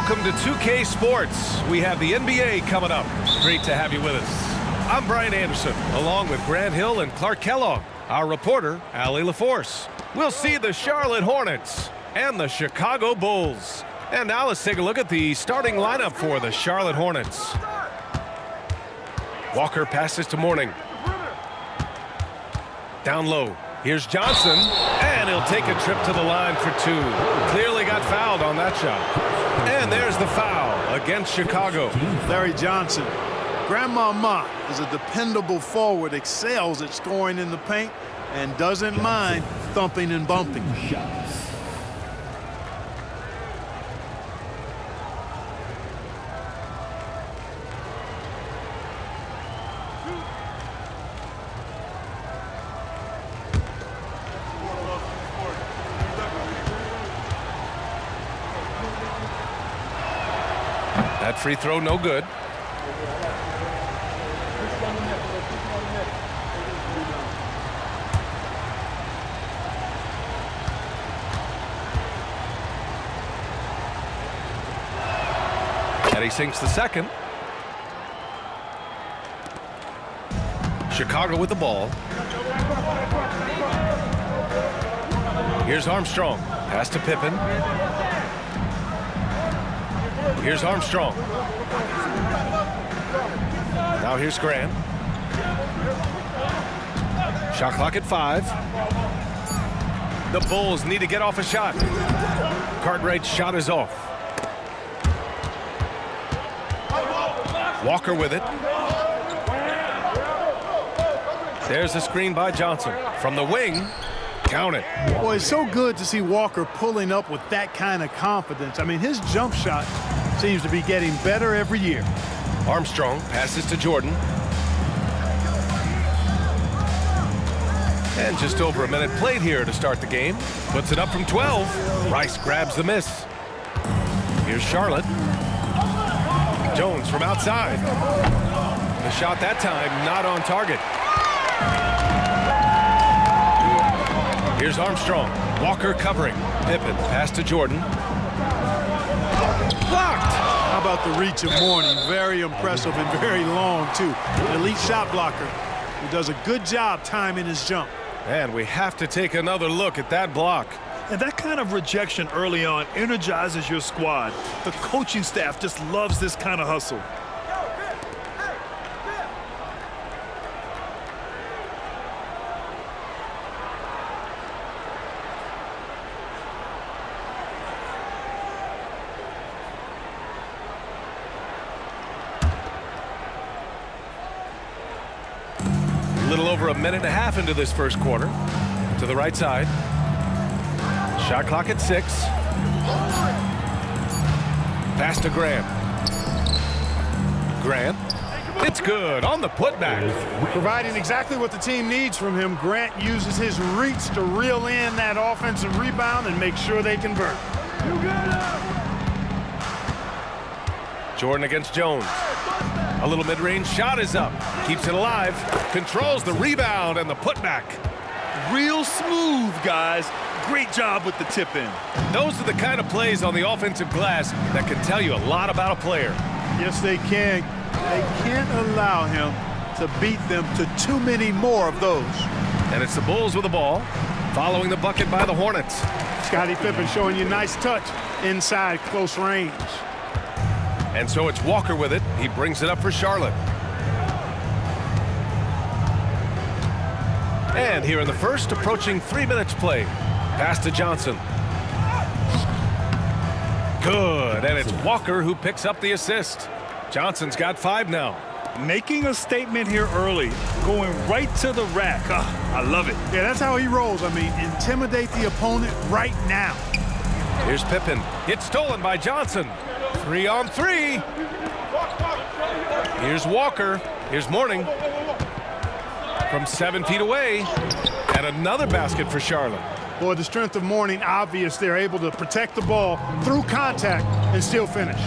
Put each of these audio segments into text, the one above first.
Welcome to 2K Sports. We have the NBA coming up. Great to have you with us. I'm Brian Anderson, along with Grant Hill and Clark Kellogg. Our reporter, Allie LaForce. We'll see the Charlotte Hornets and the Chicago Bulls. And now let's take a look at the starting lineup for the Charlotte Hornets. Walker passes to Mourning. Down low. Here's Johnson, and he'll take a trip to the line for two. Clearly got fouled on that shot. And there's the foul against Chicago. Larry Johnson, Grandmama is a dependable forward, excels at scoring in the paint, and doesn't mind thumping and bumping. That free throw, no good. And he sinks the second. Chicago with the ball. Here's Armstrong. Pass to Pippen. Here's Armstrong. Now here's Grant. Shot clock at 5. The Bulls need to get off a shot. Cartwright's shot is off. Walker with it. There's a screen by Johnson. From the wing, count it. Boy, it's so good to see Walker pulling up with that kind of confidence. I mean, his jump shot seems to be getting better every year. Armstrong passes to Jordan. And just over a minute played here to start the game. Puts it up from 12. Rice grabs the miss. Here's Charlotte. Jones from outside. The shot that time not on target. Here's Armstrong. Walker covering. Pippen pass to Jordan. Blocked. How about the reach of Mourning? Very impressive and very long, too. An elite shot blocker who does a good job timing his jump. And we have to take another look at that block. And that kind of rejection early on energizes your squad. The coaching staff just loves this kind of hustle. A little over a minute and a half into this first quarter. To the right side. Shot clock at 6. Pass to Grant. Grant. It's good on the putback. Providing exactly what the team needs from him, Grant uses his reach to reel in that offensive rebound and make sure they convert. Jordan against Jones. A little mid-range shot is up. Keeps it alive. Controls the rebound and the putback. Real smooth, guys. Great job with the tip-in. Those are the kind of plays on the offensive glass that can tell you a lot about a player. Yes, they can. They can't allow him to beat them to too many more of those. And it's the Bulls with the ball, following the bucket by the Hornets. Scottie Pippen showing you nice touch inside close range. And so it's Walker with it. He brings it up for Charlotte. And here in the first, approaching 3 minutes play. Pass to Johnson. Good, and it's Walker who picks up the assist. Johnson's got 5 now. Making a statement here early, going right to the rack. I love it. Yeah, that's how he rolls. I mean, intimidate the opponent right now. Here's Pippen. It's stolen by Johnson. 3 on 3. Here's Walker. Here's Mourning. From 7 feet away. And another basket for Charlotte. Boy, the strength of Mourning obvious. They're able to protect the ball through contact and still finish.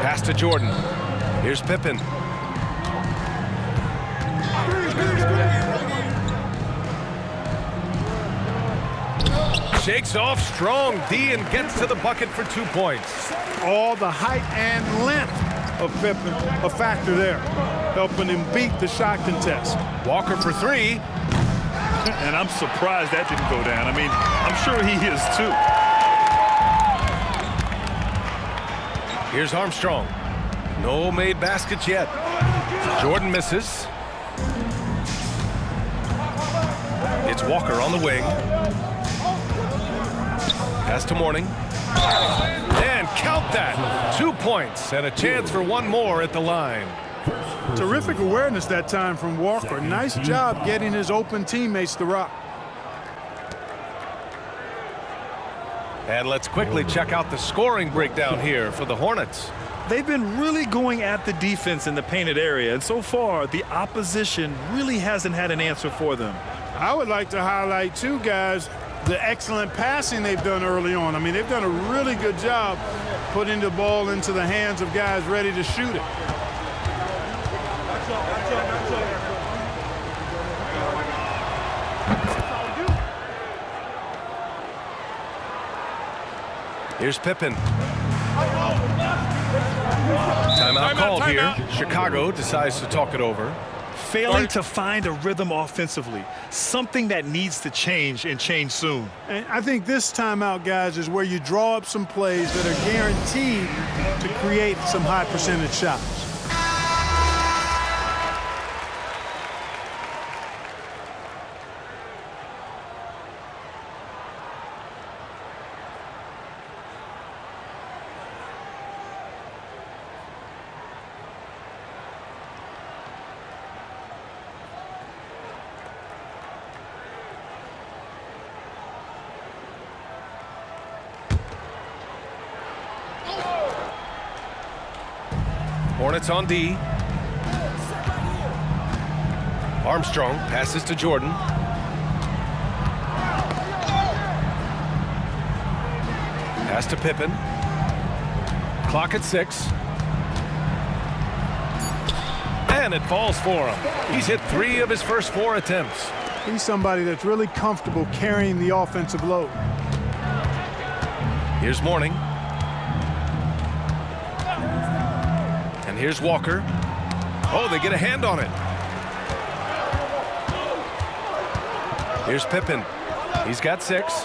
Pass to Jordan. Here's Pippen. Shakes off strong D and gets to the bucket for 2 points. All the height and length of Pippen, a factor there, helping him beat the shot contest. Walker for 3. And I'm surprised that didn't go down. I mean, I'm sure he is too. Here's Armstrong. No made baskets yet. Jordan misses. It's Walker on the wing. Pass to Mourning. And count that. 2 points and a chance for one more at the line. Terrific awareness that time from Walker. Nice job getting his open teammates the rock. And let's quickly check out the scoring breakdown here for the Hornets. They've been really going at the defense in the painted area, and so far the opposition really hasn't had an answer for them. I would like to highlight, too, guys, the excellent passing they've done early on. I mean, they've done a really good job putting the ball into the hands of guys ready to shoot it. Here's Pippen. Timeout called here. Chicago decides to talk it over. Failing to find a rhythm offensively, something that needs to change and change soon. And I think this timeout, guys, is where you draw up some plays that are guaranteed to create some high percentage shots. Hornets on D. Armstrong passes to Jordan. Pass to Pippen. Clock at 6. And it falls for him. He's hit 3 of his first 4 attempts. He's somebody that's really comfortable carrying the offensive load. Here's Mourning. And here's Walker. Oh, they get a hand on it. Here's Pippen. He's got 6.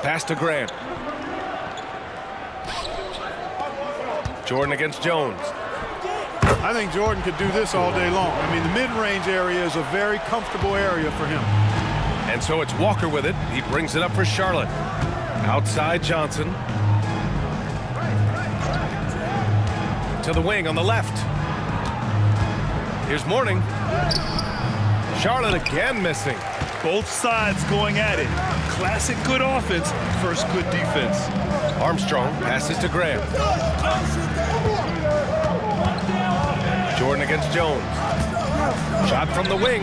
Pass to Grant. Jordan against Jones. I think Jordan could do this all day long. I mean, the mid-range area is a very comfortable area for him. And so it's Walker with it. He brings it up for Charlotte. Outside Johnson. To the wing on the left. Here's Mourning. Charlotte again missing. Both sides going at it. Classic good offense, first good defense. Armstrong passes to Graham. Jordan against Jones. Shot from the wing.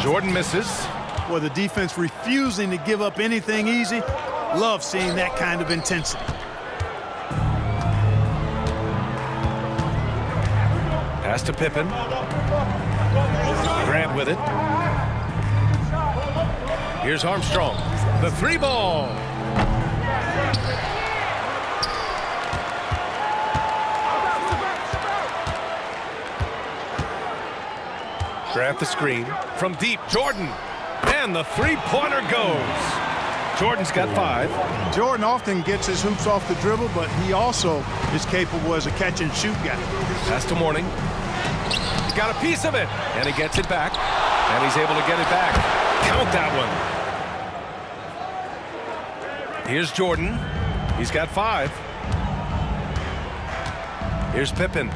Jordan misses. Well, the defense refusing to give up anything easy. Love seeing that kind of intensity. Pass to Pippen. Grant with it. Here's Armstrong. The 3 ball. Grant the screen. From deep, Jordan. And the 3-pointer goes. Jordan's got 5. Jordan often gets his hoops off the dribble, but he also is capable as a catch-and-shoot guy. Pass to Mourning. He got a piece of it, and he gets it back. And he's able to get it back. Count that one. Here's Jordan. He's got 5. Here's Pippen.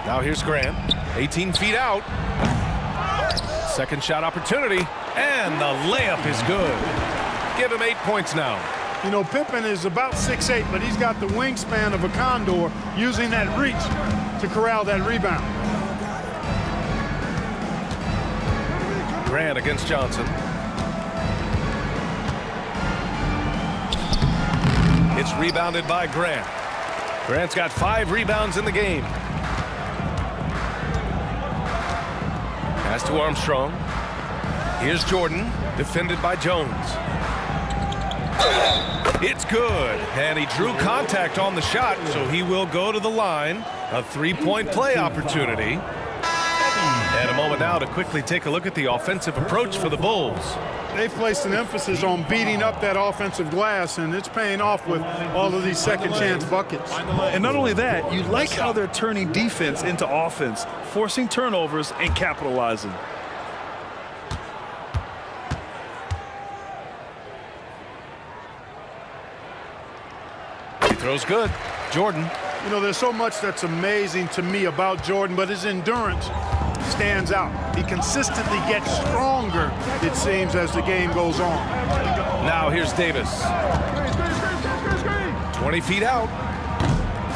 Now here's Grant. 18 feet out. Second shot opportunity. And the layup is good. Give him 8 points now. You know, Pippen is about 6'8", but he's got the wingspan of a condor, using that reach to corral that rebound. Grant against Johnson. It's rebounded by Grant. Grant's got 5 rebounds in the game. Pass to Armstrong. Here's Jordan, defended by Jones. It's good, and he drew contact on the shot, so he will go to the line. A 3-point play opportunity. And a moment now to quickly take a look at the offensive approach for the Bulls. They've placed an emphasis on beating up that offensive glass, and it's paying off with all of these second-chance buckets. And not only that, you like how they're turning defense into offense, forcing turnovers and capitalizing. He throws good. Jordan. You know, there's so much that's amazing to me about Jordan, but his endurance stands out. He consistently gets stronger, it seems, as the game goes on. Now here's Davis. 20 feet out.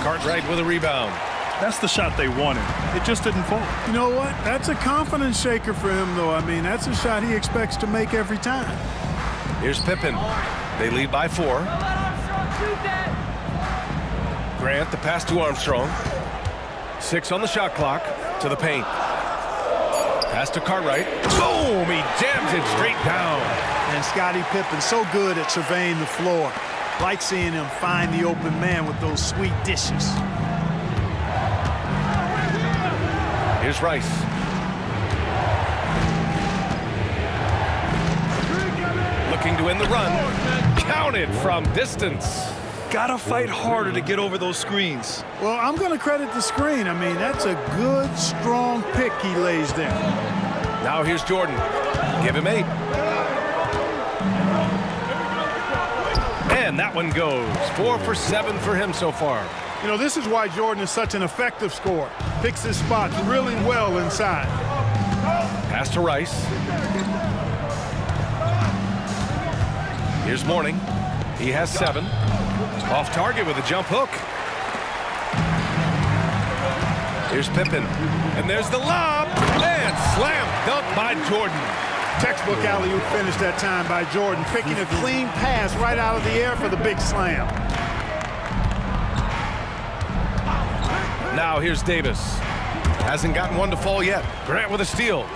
Cartwright with a rebound. That's the shot they wanted. It just didn't fall. You know what? That's a confidence shaker for him, though. I mean, that's a shot he expects to make every time. Here's Pippen. They lead by 4. Grant, the pass to Armstrong. 6 on the shot clock. To the paint. Pass to Cartwright. Boom! He jams it straight down. And Scottie Pippen so good at surveying the floor. Like seeing him find the open man with those sweet dishes. Here's Rice. Looking to win the run. Counted from distance. Gotta fight harder to get over those screens. Well, I'm going to credit the screen. I mean, that's a good, strong pick he lays there. Now here's Jordan. Give him 8. And that one goes. 4 for 7 for him so far. You know, this is why Jordan is such an effective scorer. Picks his spots really well inside. Pass to Rice. Here's Mourning. He has 7. Off target with a jump hook. Here's Pippen. And there's the lob. And slam dunk by Jordan. Textbook alley-oop finish that time by Jordan. Picking a clean pass right out of the air for the big slam. Now here's Davis. Hasn't gotten one to fall yet. Grant with a steal.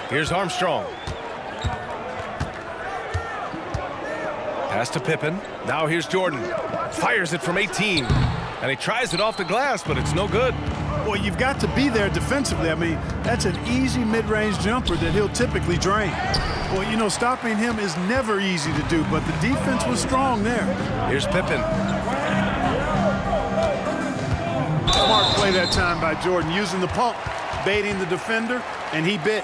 Here's Armstrong. Pass to Pippen. Now here's Jordan. Fires it from 18. And he tries it off the glass, but it's no good. Well, you've got to be there defensively. I mean, that's an easy mid-range jumper that he'll typically drain. Well, you know, stopping him is never easy to do, but the defense was strong there. Here's Pippen. Smart play that time by Jordan, using the pump, baiting the defender, and he bit.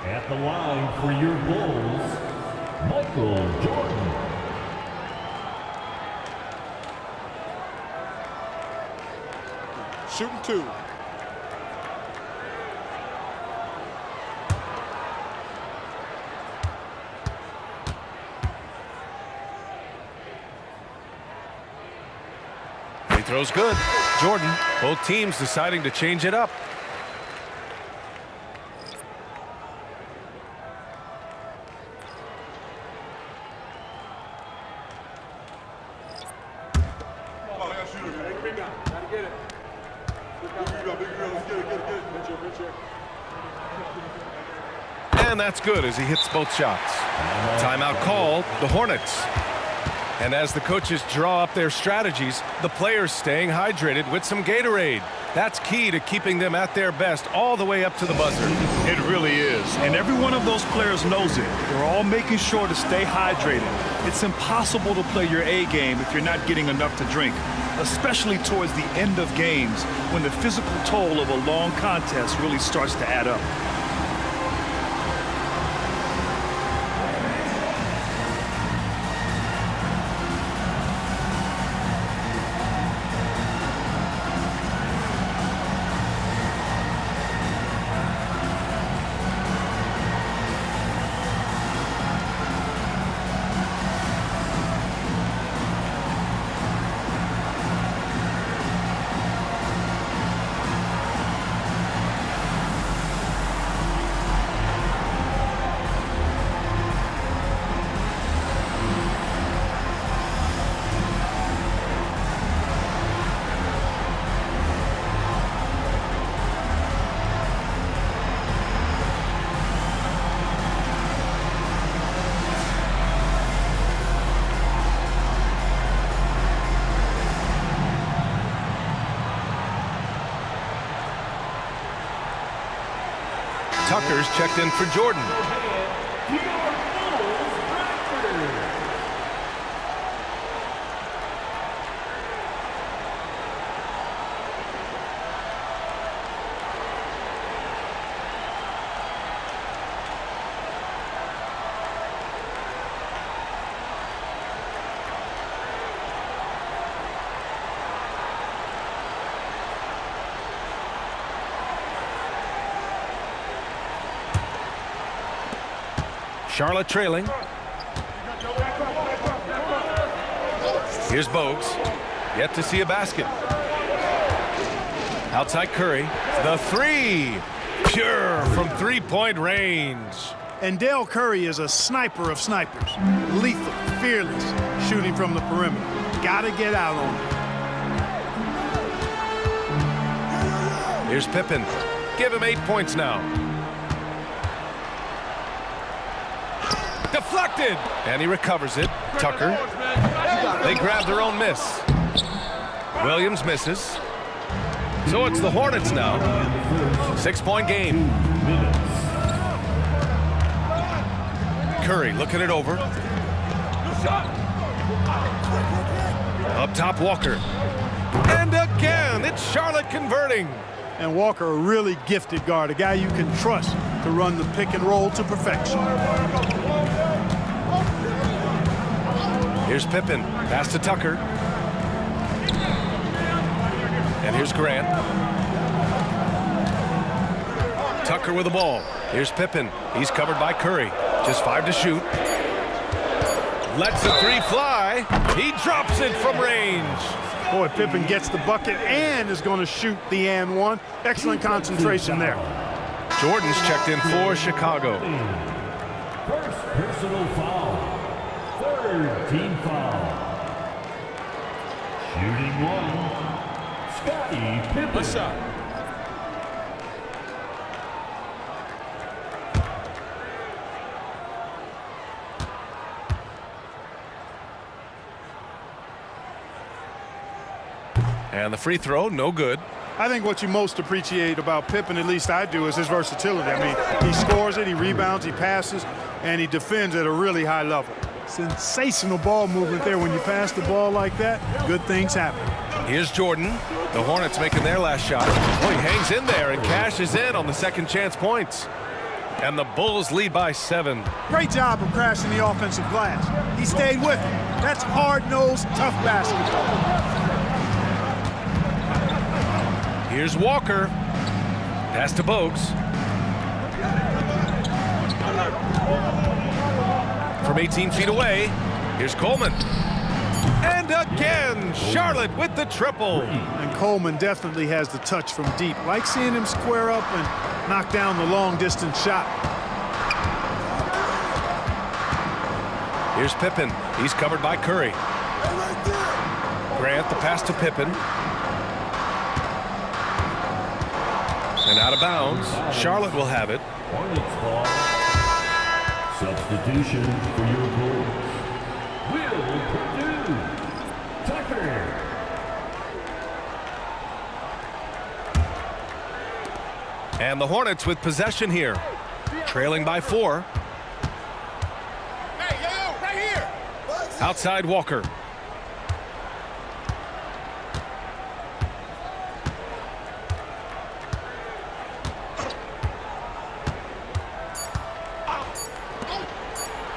At the line for your Bulls, Michael Jordan. Shooting 2. He throws good. Jordan. Both teams deciding to change it up. And that's good as he hits both shots. Timeout called, the Hornets. And as the coaches draw up their strategies, the players staying hydrated with some Gatorade. That's key to keeping them at their best all the way up to the buzzer. It really is. And every one of those players knows it. They're all making sure to stay hydrated. It's impossible to play your A game if you're not getting enough to drink, especially towards the end of games when the physical toll of a long contest really starts to add up. Tucker's checked in for Jordan. Charlotte trailing. Here's Bogues. Yet to see a basket. Outside Curry. The three. Pure from three-point range. And Dell Curry is a sniper of snipers. Lethal, fearless, shooting from the perimeter. Gotta get out on it. Here's Pippen. Give him 8 points now. Deflected, and he recovers it. Tucker. They grab their own miss. Williams misses. So it's the Hornets now. 6-point game. Curry looking it over. Up top, Walker. And again, it's Charlotte converting. And Walker, a really gifted guard, a guy you can trust to run the pick and roll to perfection. Here's Pippen. Pass to Tucker. And here's Grant. Tucker with the ball. Here's Pippen. He's covered by Curry. Just 5 to shoot. Lets the three fly. He drops it from range. Boy, Pippen gets the bucket and is going to shoot the and one. Excellent concentration there. Jordan's checked in for Chicago. First personal foul. Third team foul. Shooting one. Scottie Pippen. What's up? And the free throw, no good. I think what you most appreciate about Pippen, at least I do, is his versatility. I mean, he scores it, he rebounds, he passes, and he defends at a really high level. Sensational ball movement there. When you pass the ball like that, good things happen. Here's Jordan. The Hornets making their last shot. Oh, he hangs in there and cashes in on the second chance points. And the Bulls lead by 7. Great job of crashing the offensive glass. He stayed with it. That's hard-nosed, tough basketball. Here's Walker. Pass to Bogues. From 18 feet away, here's Coleman. And again, Charlotte with the triple. And Coleman definitely has the touch from deep. Like seeing him square up and knock down the long-distance shot. Here's Pippen. He's covered by Curry. Grant, the pass to Pippen. And out of bounds. Charlotte will have it. Hornets ball. Substitution for your Bulls. Will Purdue. Tucker. And the Hornets with possession here. Trailing by 4. Hey, yo, right here. Outside Walker.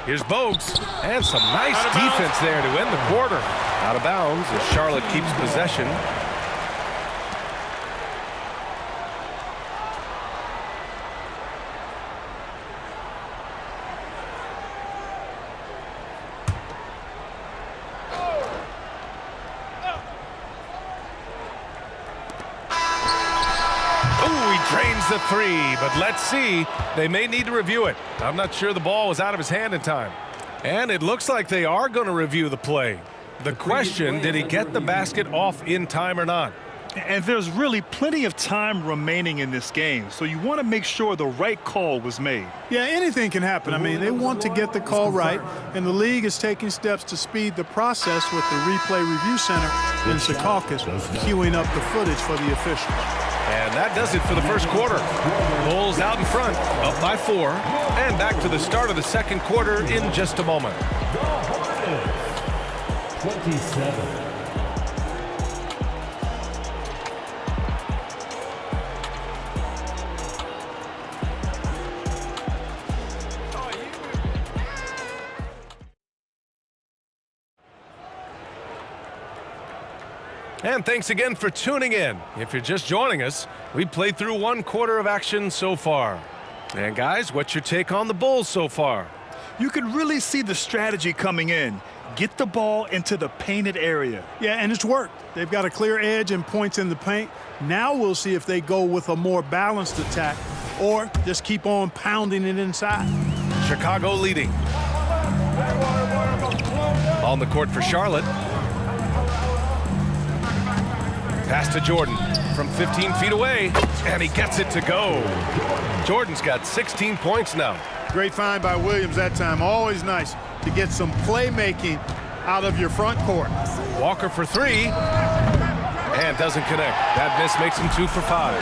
Here's Bogues, and some nice defense there to end the quarter. Out of bounds as Charlotte keeps possession. Drains the three, but let's see. They may need to review it. I'm not sure the ball was out of his hand in time. And it looks like they are going to review the play. The question, did he get the basket off in time or not? And there's really plenty of time remaining in this game, so you want to make sure the right call was made. Yeah, anything can happen. I mean, they want to get the call right, and the league is taking steps to speed the process with the Replay Review Center in Secaucus queuing up the footage for the officials. And that does it for the first quarter. Bulls out in front, up by 4, and back to the start of the second quarter in just a moment. The Hornets, 27. And thanks again for tuning in. If you're just joining us, we've played through one quarter of action so far. And guys, what's your take on the Bulls so far? You can really see the strategy coming in. Get the ball into the painted area. Yeah, and it's worked. They've got a clear edge and points in the paint. Now we'll see if they go with a more balanced attack or just keep on pounding it inside. Chicago leading. On the court for Charlotte. Pass to Jordan from 15 feet away, and he gets it to go. Jordan's got 16 points now. Great find by Williams that time. Always nice to get some playmaking out of your front court. Walker for 3, and doesn't connect. That miss makes him 2 for 5.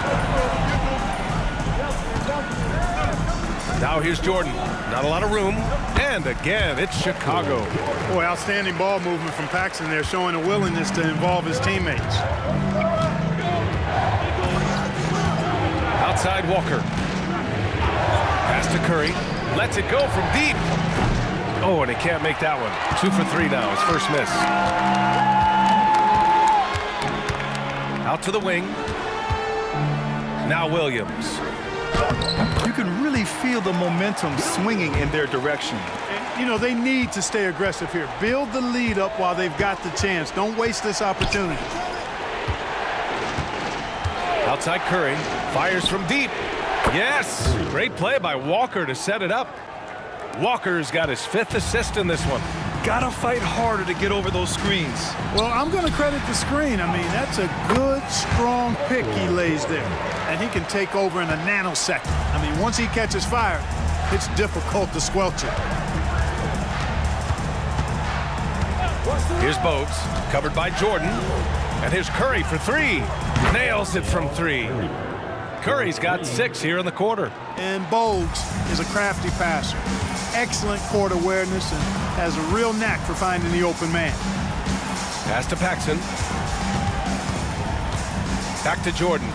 Now here's Jordan. Not a lot of room, and again, it's Chicago. Boy, outstanding ball movement from Paxson there, showing a willingness to involve his teammates. Outside Walker. Pass to Curry. Lets it go from deep. Oh, and he can't make that one. 2 for 3 now, his first miss. Out to the wing. Now Williams. You can really feel the momentum swinging in their direction. And, you know, they need to stay aggressive here. Build the lead up while they've got the chance. Don't waste this opportunity. Outside Curry. Fires from deep. Yes! Great play by Walker to set it up. Walker's got his 5th assist in this one. Gotta fight harder to get over those screens. Well, I'm going to credit the screen. I mean, that's a good, strong pick he lays there. And he can take over in a nanosecond. I mean, once he catches fire, it's difficult to squelch it. Here's Bogues, covered by Jordan. And here's Curry for 3. Nails it from 3. Curry's got 6 here in the quarter. And Bogues is a crafty passer. Excellent court awareness and has a real knack for finding the open man. Pass to Paxson. Back to Jordan.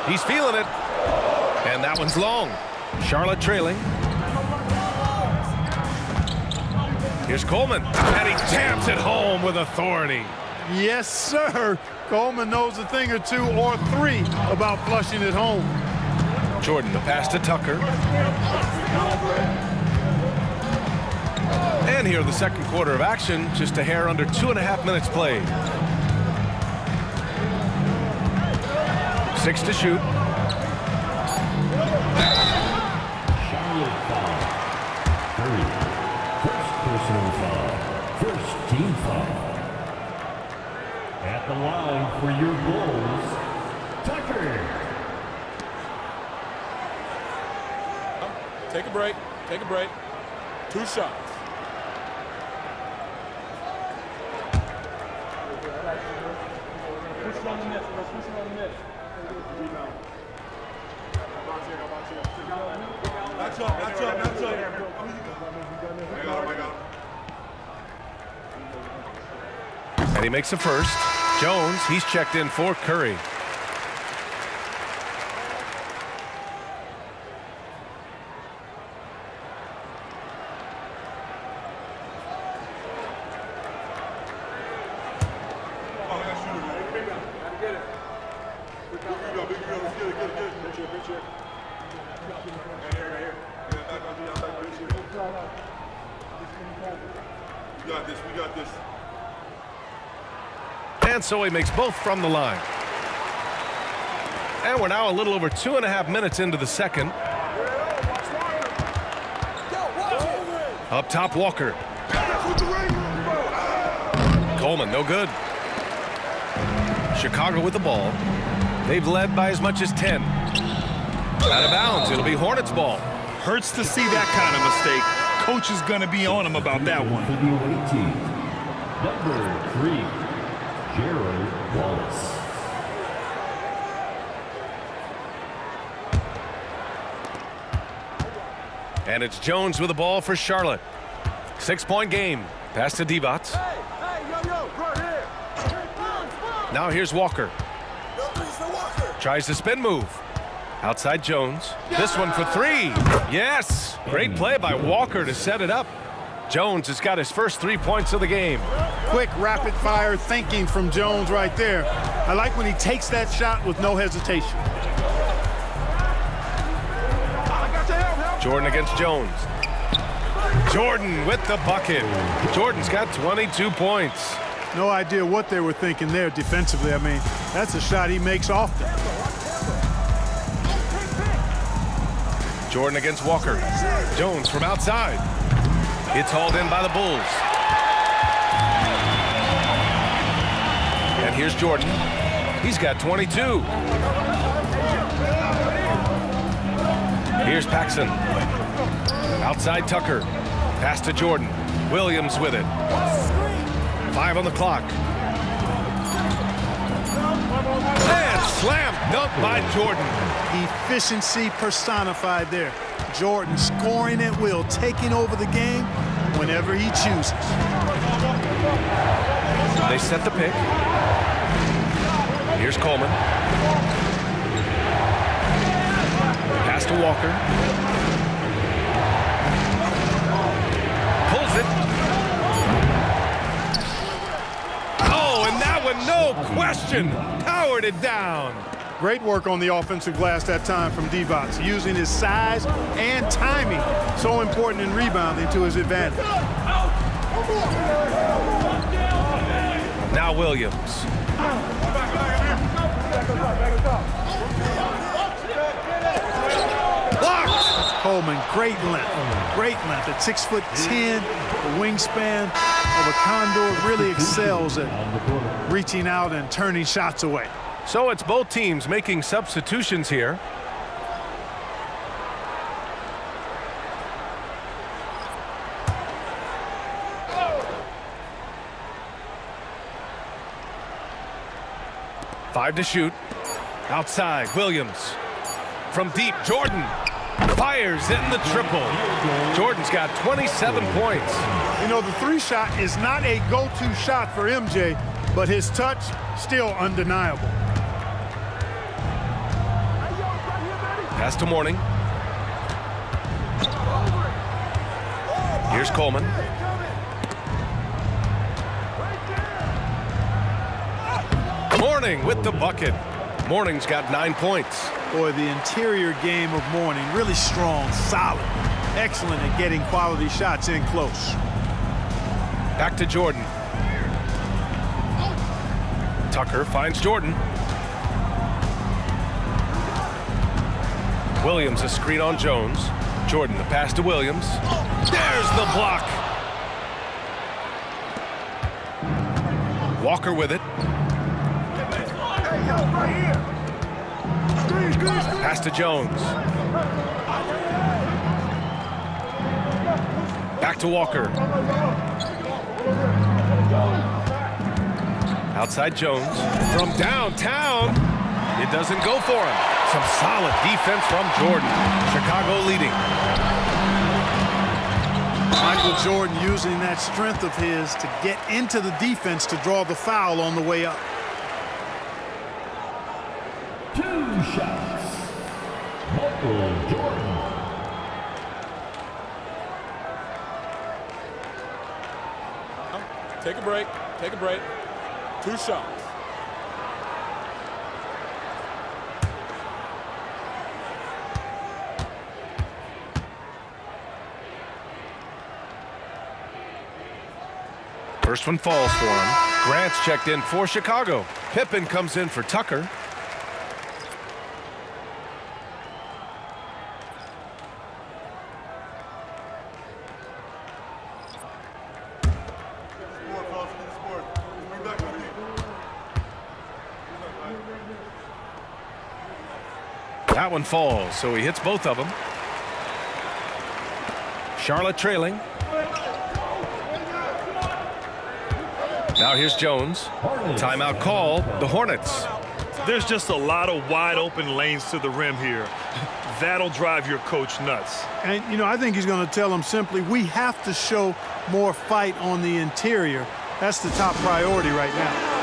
He's feeling it. And that one's long. Charlotte trailing. Here's Coleman. And he jams it home with authority. Yes, sir. Coleman knows a thing or 2 or 3 about flushing it home. Jordan, the pass to Tucker. And here in the second quarter of action, just a hair under 2.5 minutes played. 6 to shoot. Charlotte foul. Curry. First personal foul. First team foul. At the line for your Bulls, Tucker. Take a break. Take a break. 2 shots. Match up. And he makes the first. Jones, he's checked in for Curry. We got this. And so he makes both from the line. And we're now a little over 2.5 minutes into the second. Up top, Walker. Coleman, no good. Chicago with the ball. They've led by as much as 10. Out of bounds. It'll be Hornets ball. Hurts to see that kind of mistake. Coach is going to be on him about that one. Number 3, Jared Wallace. And it's Jones with the ball for Charlotte. 6-point game. Pass to Divac. Now here's Walker. Tries the spin move. Outside Jones. This one for 3. Yes! Great play by Walker to set it up. Jones has got his first 3 points of the game. Quick, rapid-fire thinking from Jones right there. I like when he takes that shot with no hesitation. Jordan against Jones. Jordan with the bucket. Jordan's got 22 points. No idea what they were thinking there defensively. I mean, that's a shot he makes often. Jordan against Walker. Jones from outside. It's hauled in by the Bulls. And here's Jordan. He's got 22. Here's Paxson. Outside Tucker. Pass to Jordan. Williams with it. 5 on the clock. And slam dunk by Jordan. Efficiency personified there. Jordan scoring at will, taking over the game whenever he chooses. They set the pick. Here's Coleman. Pass to Walker. Pulls it. Oh, and that one, no question, powered it down. Great work on the offensive glass that time from Divac, using his size and timing, so important in rebounding, to his advantage. Now Williams. Blocked. Coleman, great length at 6'10". The wingspan of a condor really excels at reaching out and turning shots away. So it's both teams making substitutions here. Five to shoot. Outside, Williams. From deep, Jordan fires in the triple. Jordan's got 27 points. You know, the 3-shot is not a go-to shot for MJ, but his touch still undeniable. Pass to Mourning. Here's Coleman. Mourning with the bucket. Mourning's got 9 points. Boy, the interior game of Mourning, really strong, solid, excellent at getting quality shots in close. Back to Jordan. Tucker finds Jordan. Williams a screen on Jones. Jordan the pass to Williams. There's the block. Walker with it. Pass to Jones. Back to Walker. Outside Jones. From downtown. It doesn't go for him. Some solid defense from Jordan. Chicago leading. Michael Jordan using that strength of his to get into the defense to draw the foul on the way up. 2 shots. Michael Jordan. Take a break. Take a break. 2 shots. First one falls for him. Grant's checked in for Chicago. Pippen comes in for Tucker. That one falls, so he hits both of them. Charlotte trailing. Now here's Jones. Timeout call, the Hornets. There's just a lot of wide open lanes to the rim here. That'll drive your coach nuts. And, you know, I think he's going to tell them simply, we have to show more fight on the interior. That's the top priority right now.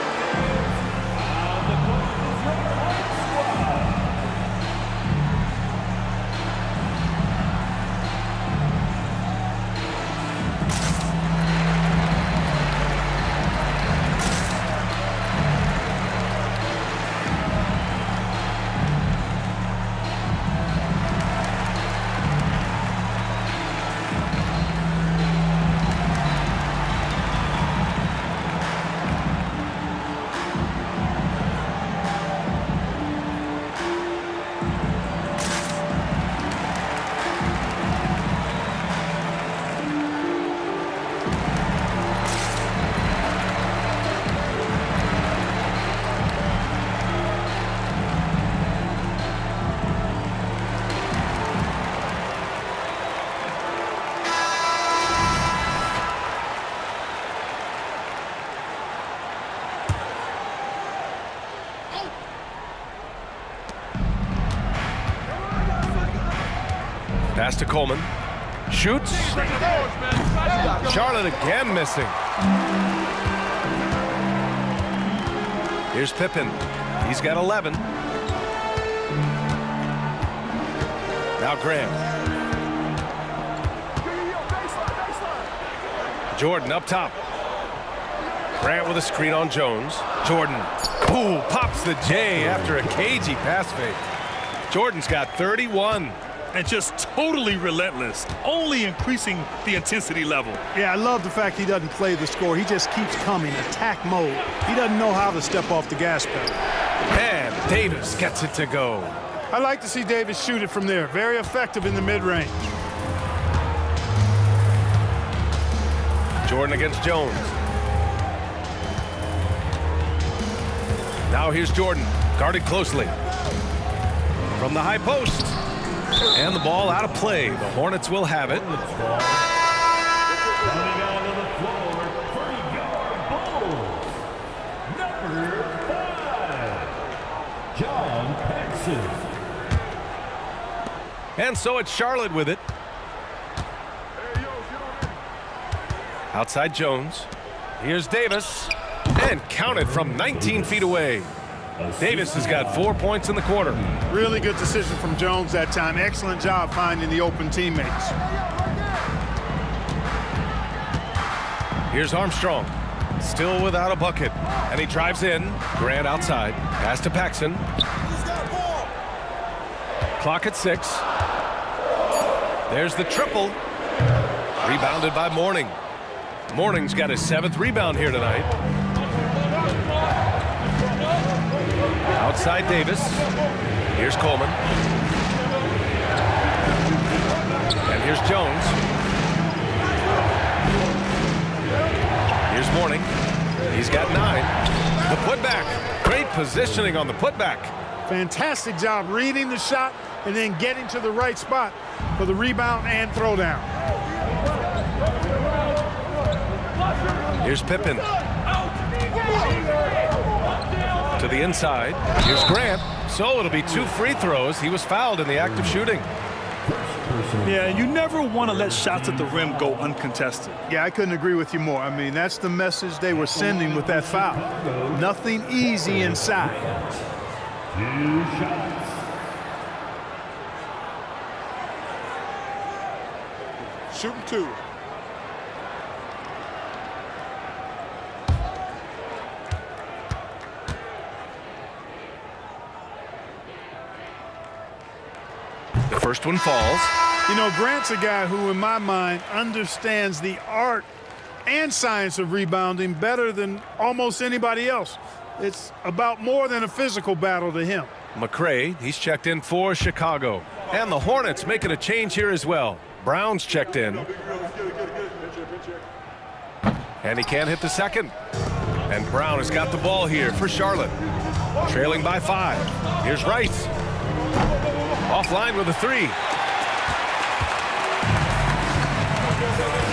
Pass to Coleman. Shoots. Charlotte again missing. Here's Pippen. He's got 11. Now Graham. Jordan up top. Grant with a screen on Jones. Jordan. Ooh, pops the J after a cagey pass fake. Jordan's got 31. And just totally relentless, only increasing the intensity level. Yeah, I love the fact he doesn't play the score. He just keeps coming, attack mode. He doesn't know how to step off the gas pedal. And Davis gets it to go. I like to see Davis shoot it from there. Very effective in the mid-range. Jordan against Jones. Now here's Jordan, guarded closely. From the high post. And the ball out of play. The Hornets will have it. Coming onto the floor for your Bulls, number 5, John Paxson. And so it's Charlotte with it. Outside Jones. Here's Davis. And counted from 19 feet away. Davis has got 4 points in the quarter. Really good decision from Jones that time. Excellent job finding the open teammates. Here's Armstrong. Still without a bucket. And he drives in. Grant outside. Pass to Paxson. Clock at 6. There's the triple. Rebounded by Mourning. Mourning's got his 7th rebound here tonight. Outside Davis. Here's Coleman. And here's Jones. Here's Mourning. He's got 9. The putback. Great positioning on the putback. Fantastic job reading the shot and then getting to the right spot for the rebound and throwdown. Here's Pippen. To the inside. Here's Grant. So it'll be 2 free throws. He was fouled in the act of shooting. Yeah, you never want to let shots at the rim go uncontested. Yeah, I couldn't agree with you more. I mean, that's the message they were sending with that foul. Nothing easy inside. 2 shots. Shooting 2. The first one falls. You know, Grant's a guy who, in my mind, understands the art and science of rebounding better than almost anybody else. It's about more than a physical battle to him. McRae, he's checked in for Chicago. And the Hornets making a change here as well. Brown's checked in. And he can't hit the second. And Brown has got the ball here for Charlotte. Trailing by 5. Here's Rice. Offline with a three.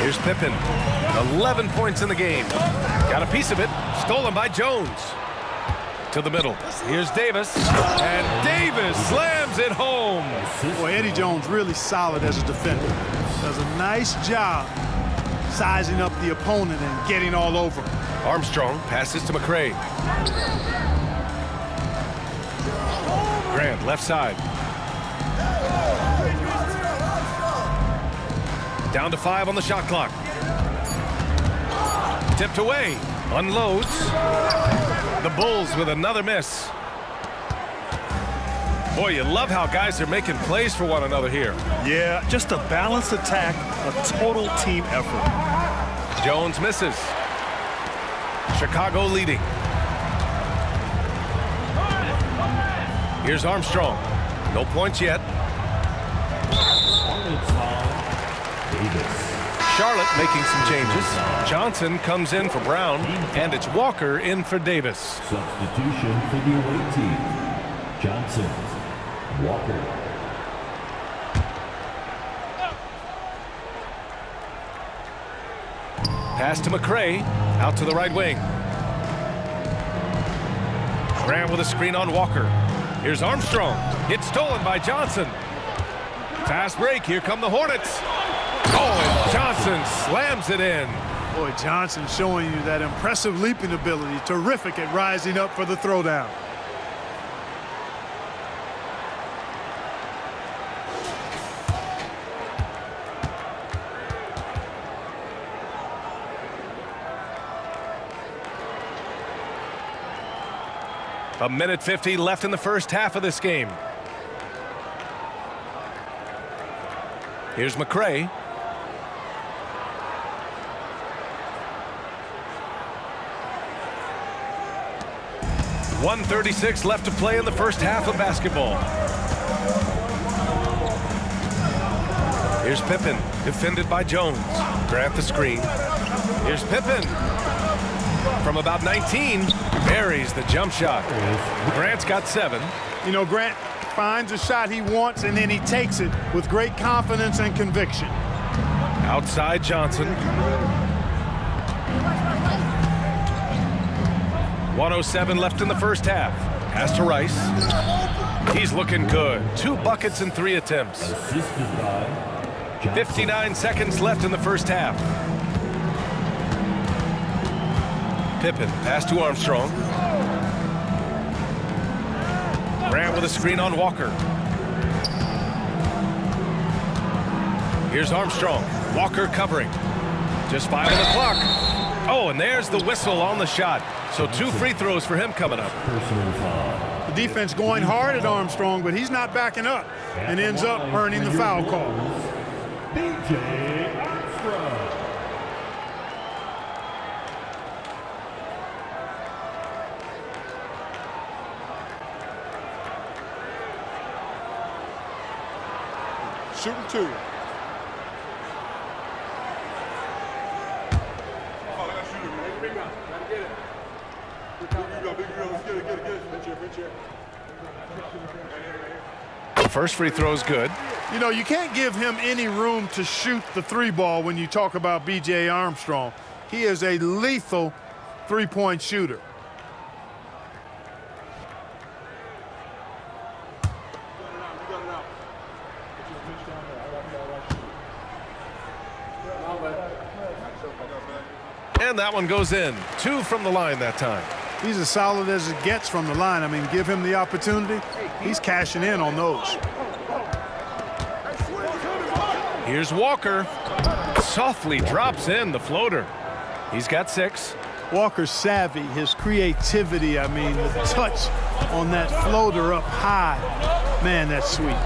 Here's Pippen. 11 points in the game. Got a piece of it. Stolen by Jones. To the middle. Here's Davis. And Davis slams it home. Boy, Eddie Jones really solid as a defender. Does a nice job sizing up the opponent and getting all over him. Armstrong passes to McRae. Grant, left side. Down to 5 on the shot clock. Tipped away. Unloads. The Bulls with another miss. Boy, you love how guys are making plays for one another here. Yeah, just a balanced attack, a total team effort. Jones misses. Chicago leading. Here's Armstrong. No points yet. Charlotte making some changes. Johnson comes in for Brown, and it's Walker in for Davis. Substitution for the away team. Johnson, Walker. Pass to McRae, out to the right wing. Grant with a screen on Walker. Here's Armstrong. It's stolen by Johnson. Fast break, here come the Hornets. Oh, and Johnson slams it in. Boy, Johnson showing you that impressive leaping ability. Terrific at rising up for the throwdown. A minute 50 left in the first half of this game. Here's McRae. .136 left to play in the first half of basketball. Here's Pippen, defended by Jones. Grant the screen. Here's Pippen. From about 19, buries the jump shot. Grant's got 7. You know, Grant finds a shot he wants, and then he takes it with great confidence and conviction. Outside Johnson. 1:07 left in the first half. Pass to Rice. He's looking good. 2 buckets and 3 attempts. Assisted by Johnson. 59 seconds left in the first half. Pippen, pass to Armstrong. Grant with a screen on Walker. Here's Armstrong. Walker covering. Just 5 on the clock. Oh, and there's the whistle on the shot. So 2 free throws for him coming up. Personal foul. The defense going hard at Armstrong, but he's not backing up and ends up earning the foul call. B.J. Armstrong. Shooting 2. The first free throw is good. You know, you can't give him any room to shoot the 3 ball when you talk about B.J. Armstrong. He is a lethal 3-point shooter. And that one goes in. 2 from the line that time. He's as solid as it gets from the line. I mean, give him the opportunity. He's cashing in on those. Here's Walker. Softly drops in the floater. He's got 6. Walker's savvy, his creativity, I mean, the touch on that floater up high. Man, that's sweet.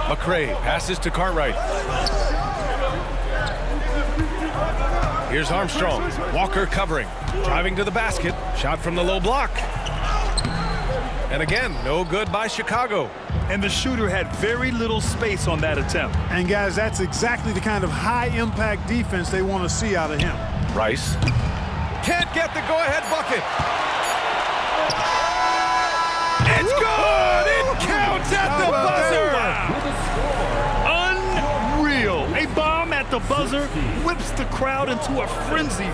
McRae passes to Cartwright. Here's Armstrong. Walker covering. Driving to the basket. Shot from the low block. And again, no good by Chicago. And the shooter had very little space on that attempt. And guys, that's exactly the kind of high-impact defense they want to see out of him. Rice. Can't get the go-ahead bucket. It's good! It counts at the the buzzer, whips the crowd into a frenzy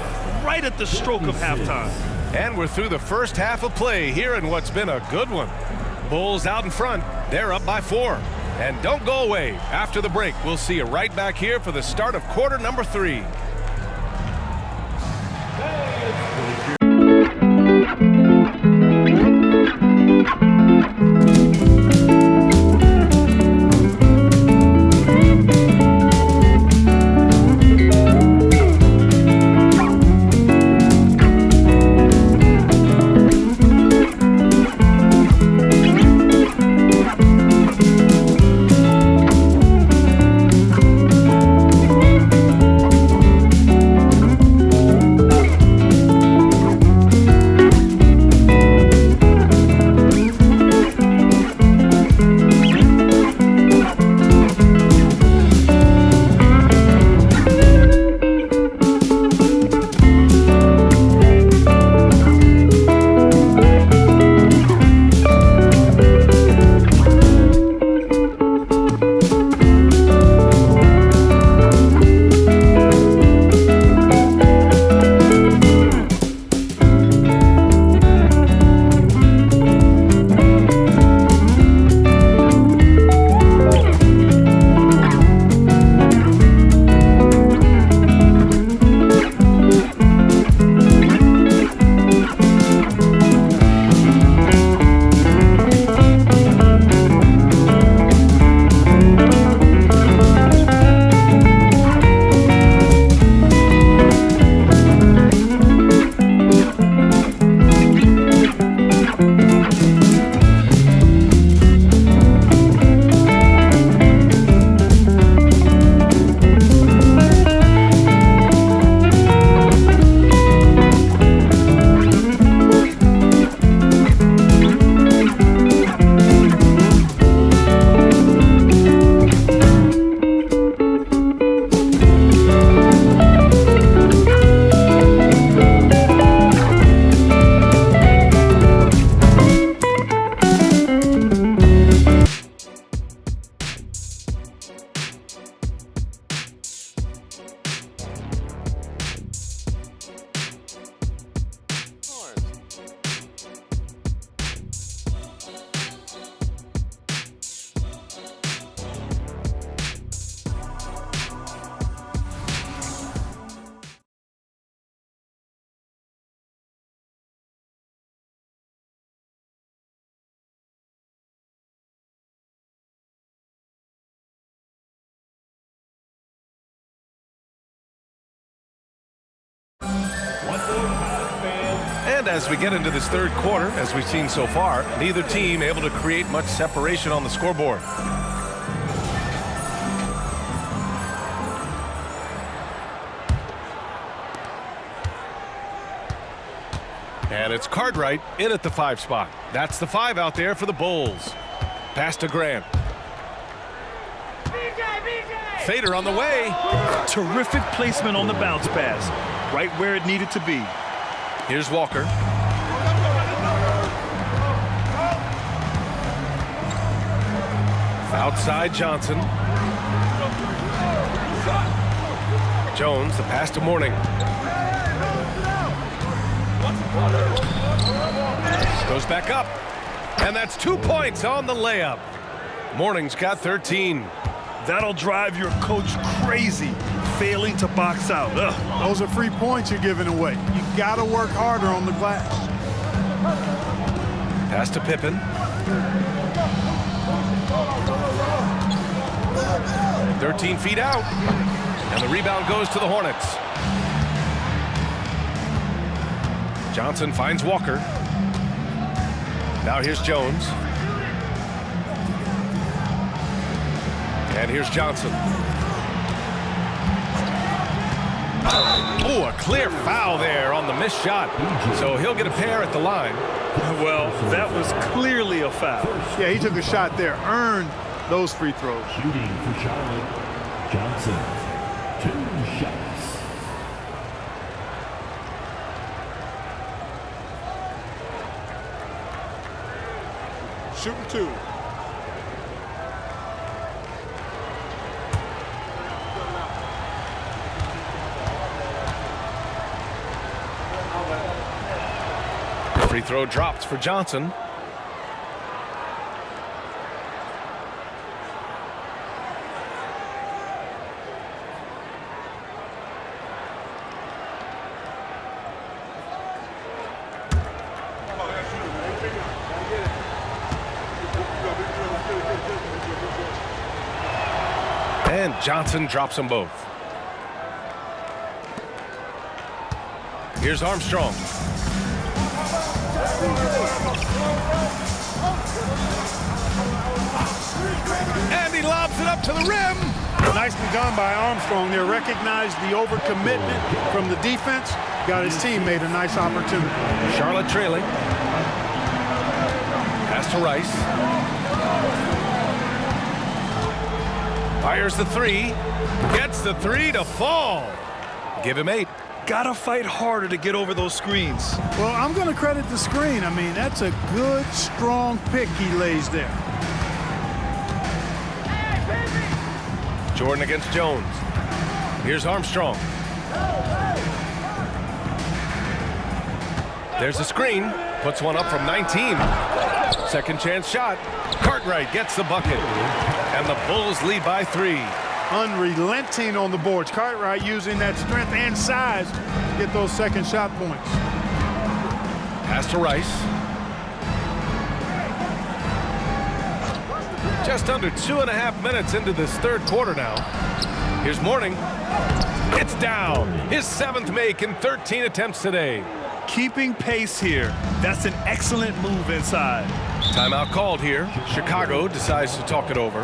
right at the stroke of halftime. And we're through the first half of play here in what's been a good one. Bulls out in front. They're up by 4. And don't go away. After the break, we'll see you right back here for the start of quarter number 3. And as we get into this third quarter, as we've seen so far, neither team able to create much separation on the scoreboard. And it's Cartwright in at the 5 spot. That's the 5 out there for the Bulls. Pass to Grant. Fader on the way. Terrific placement on the bounce pass, right where it needed to be. Here's Walker. Outside Johnson. Jones, the pass to Mourning. Goes back up. And that's 2 points on the layup. Mourning's got 13. That'll drive your coach crazy, failing to box out. Ugh. Those are free points you're giving away. You got to work harder on the glass. Pass to Pippen. "13 feet out. And the rebound goes to the Hornets. Johnson finds Walker. Now here's Jones. And here's Johnson. Oh, a clear foul there on the missed shot. So he'll get a pair at the line. Well, that was clearly a foul. Yeah, he took a shot there, earned those free throws. Shooting for Charlotte, Johnson. 2 shots. Shooting 2. Free throw dropped for Johnson. And Johnson drops them both. Here's Armstrong. And he lobs it up to the rim. Nicely done by Armstrong there. Recognized the overcommitment from the defense. Got his teammate a nice opportunity. Charlotte trailing. Pass to Rice. Fires the three. Gets the three to fall. Give him 8. Gotta fight harder to get over those screens. Well, I'm going to credit the screen. I mean, that's a good, strong pick he lays there. Jordan against Jones. Here's Armstrong. There's a screen. Puts one up from 19. Second chance shot. Cartwright gets the bucket. And the Bulls lead by 3. Unrelenting on the boards. Cartwright using that strength and size to get those second shot points. Pass to Rice. Just under 2.5 minutes into this third quarter now. Here's Mourning. It's down. His 7th make in 13 attempts today. Keeping pace here. That's an excellent move inside. Timeout called here. Chicago decides to talk it over.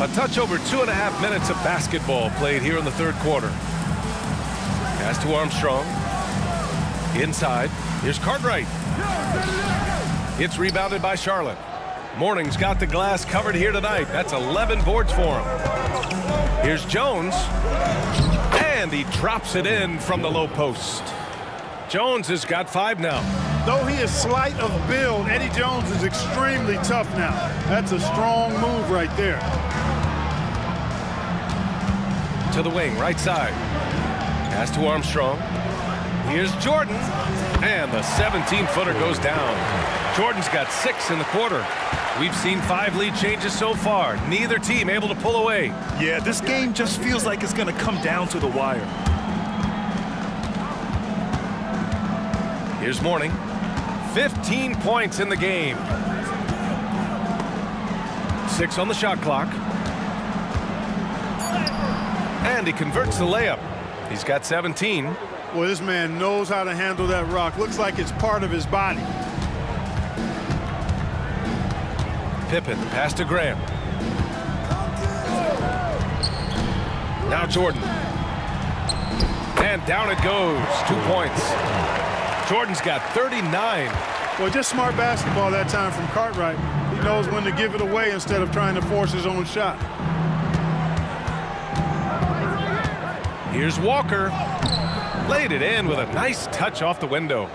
A touch over 2.5 minutes of basketball played here in the third quarter. Pass to Armstrong. Inside. Here's Cartwright. It's rebounded by Charlotte. Mourning's got the glass covered here tonight. That's 11 boards for him. Here's Jones. And he drops it in from the low post. Jones has got 5 now. Though he is slight of build, Eddie Jones is extremely tough now. That's a strong move right there. To the wing, right side. Pass to Armstrong. Here's Jordan. And the 17-footer goes down. Jordan's got 6 in the quarter. We've seen 5 lead changes so far. Neither team able to pull away. Yeah, this game just feels like it's going to come down to the wire. Here's Mourning. 15 points in the game. 6 on the shot clock. And he converts the layup. He's got 17. Well, this man knows how to handle that rock. Looks like it's part of his body. Pippen, pass to Graham. Now Jordan. And down it goes. 2 points. Jordan's got 39. Well, just smart basketball that time from Cartwright. He knows when to give it away instead of trying to force his own shot. Here's Walker. Laid it in with a nice touch off the window.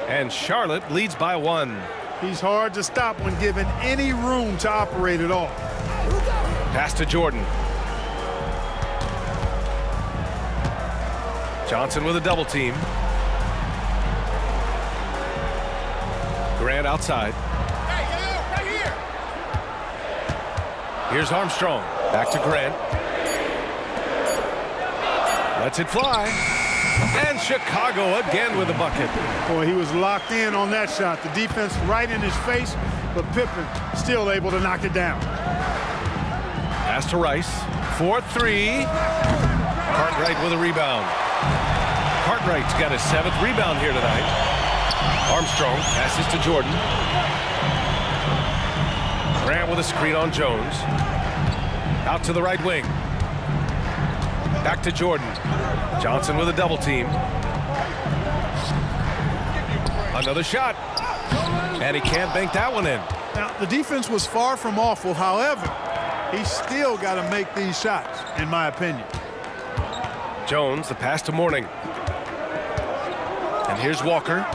And Charlotte leads by 1. He's hard to stop when given any room to operate at all. Pass to Jordan. Johnson with a double team. Grant outside. Hey, right here. Here's Armstrong. Back to Grant. Lets it fly. And Chicago again with a bucket. Boy, he was locked in on that shot. The defense right in his face, but Pippen still able to knock it down. Pass to Rice. 4-3. Cartwright with a rebound. Cartwright's got his 7th rebound here tonight. Armstrong passes to Jordan. Grant with a screen on Jones. Out to the right wing. Back to Jordan. Johnson with a double team. Another shot. And he can't bank that one in. Now, the defense was far from awful. However, he's still got to make these shots, in my opinion. Jones, the pass to Mourning. And here's Walker.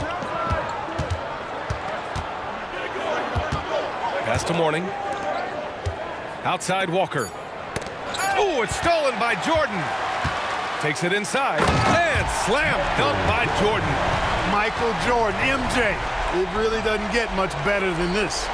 Pass to Mourning. Outside Walker. Oh, it's stolen by Jordan. Takes it inside. And slam dunk by Jordan. Michael Jordan, MJ. It really doesn't get much better than this.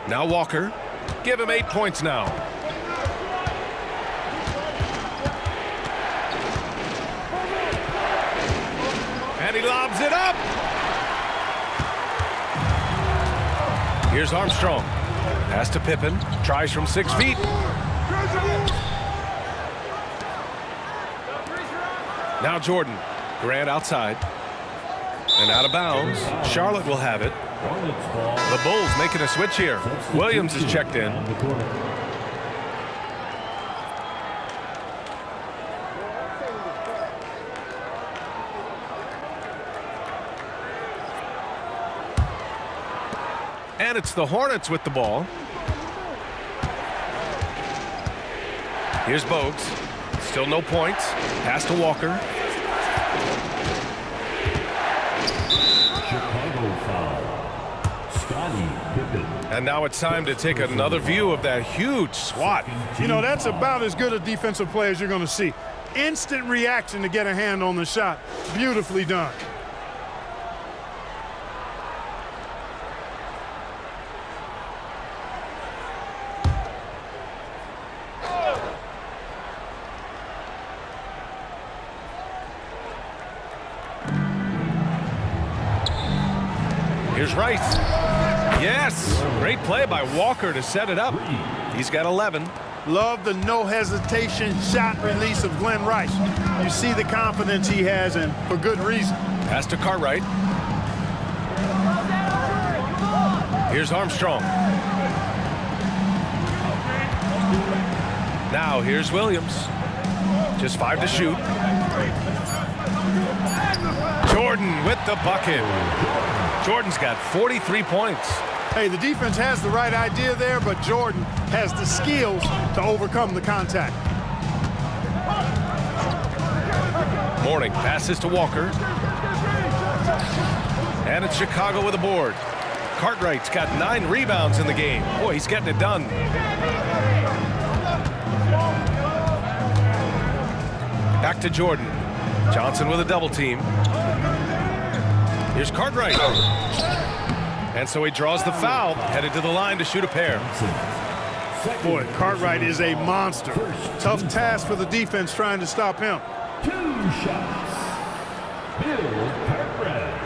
Now Walker. Give him 8 points now. And he lobs it up. Here's Armstrong. Pass to Pippen. Tries from 6 feet. Now Jordan. Grant outside. And out of bounds. Charlotte will have it. The Bulls making a switch here. Williams is checked in. And it's the Hornets with the ball. Here's Bogues. Still no points. Pass to Walker. Chicago foul. And now it's time to take another view of that huge swat. You know, that's about as good a defensive play as you're going to see. Instant reaction to get a hand on the shot. Beautifully done. Here's Rice. Yes, great play by Walker to set it up. He's got 11. Love the no hesitation shot release of Glenn Rice. You see the confidence he has, and for good reason. Pass to Cartwright. Here's Armstrong. Now here's Williams. Just 5 to shoot. Jordan with the bucket. Jordan's got 43 points. Hey, the defense has the right idea there, but Jordan has the skills to overcome the contact. Mourning passes to Walker. And it's Chicago with a board. Cartwright's got 9 rebounds in the game. Boy, he's getting it done. Back to Jordan. Johnson with a double team. Here's Cartwright. And so he draws the foul, headed to the line to shoot a pair. Boy, Cartwright is a monster. Tough task for the defense trying to stop him. 2 shots. Bill Cartwright.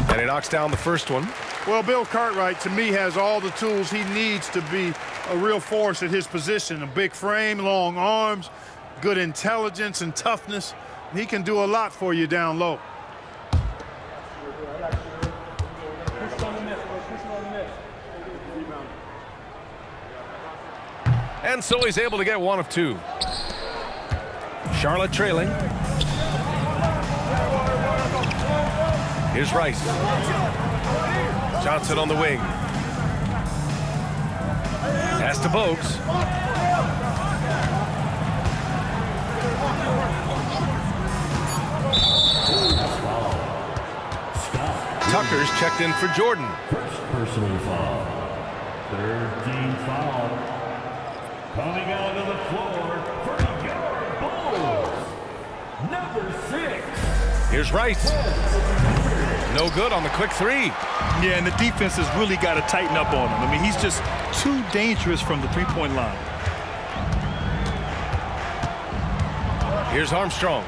And he knocks down the first one. Well, Bill Cartwright, to me, has all the tools he needs to be a real force at his position. A big frame, long arms, good intelligence and toughness. He can do a lot for you down low. And so he's able to get 1 of 2. Charlotte trailing. Here's Rice. Johnson on the wing. Pass to Bogues. Tucker's checked in for Jordan. First personal foul. 13 foul. Coming onto the floor for your Bulls. Number 6. Here's Rice. No good on the quick 3. Yeah, and the defense has really got to tighten up on him. I mean, he's just too dangerous from the three-point line. Here's Armstrong.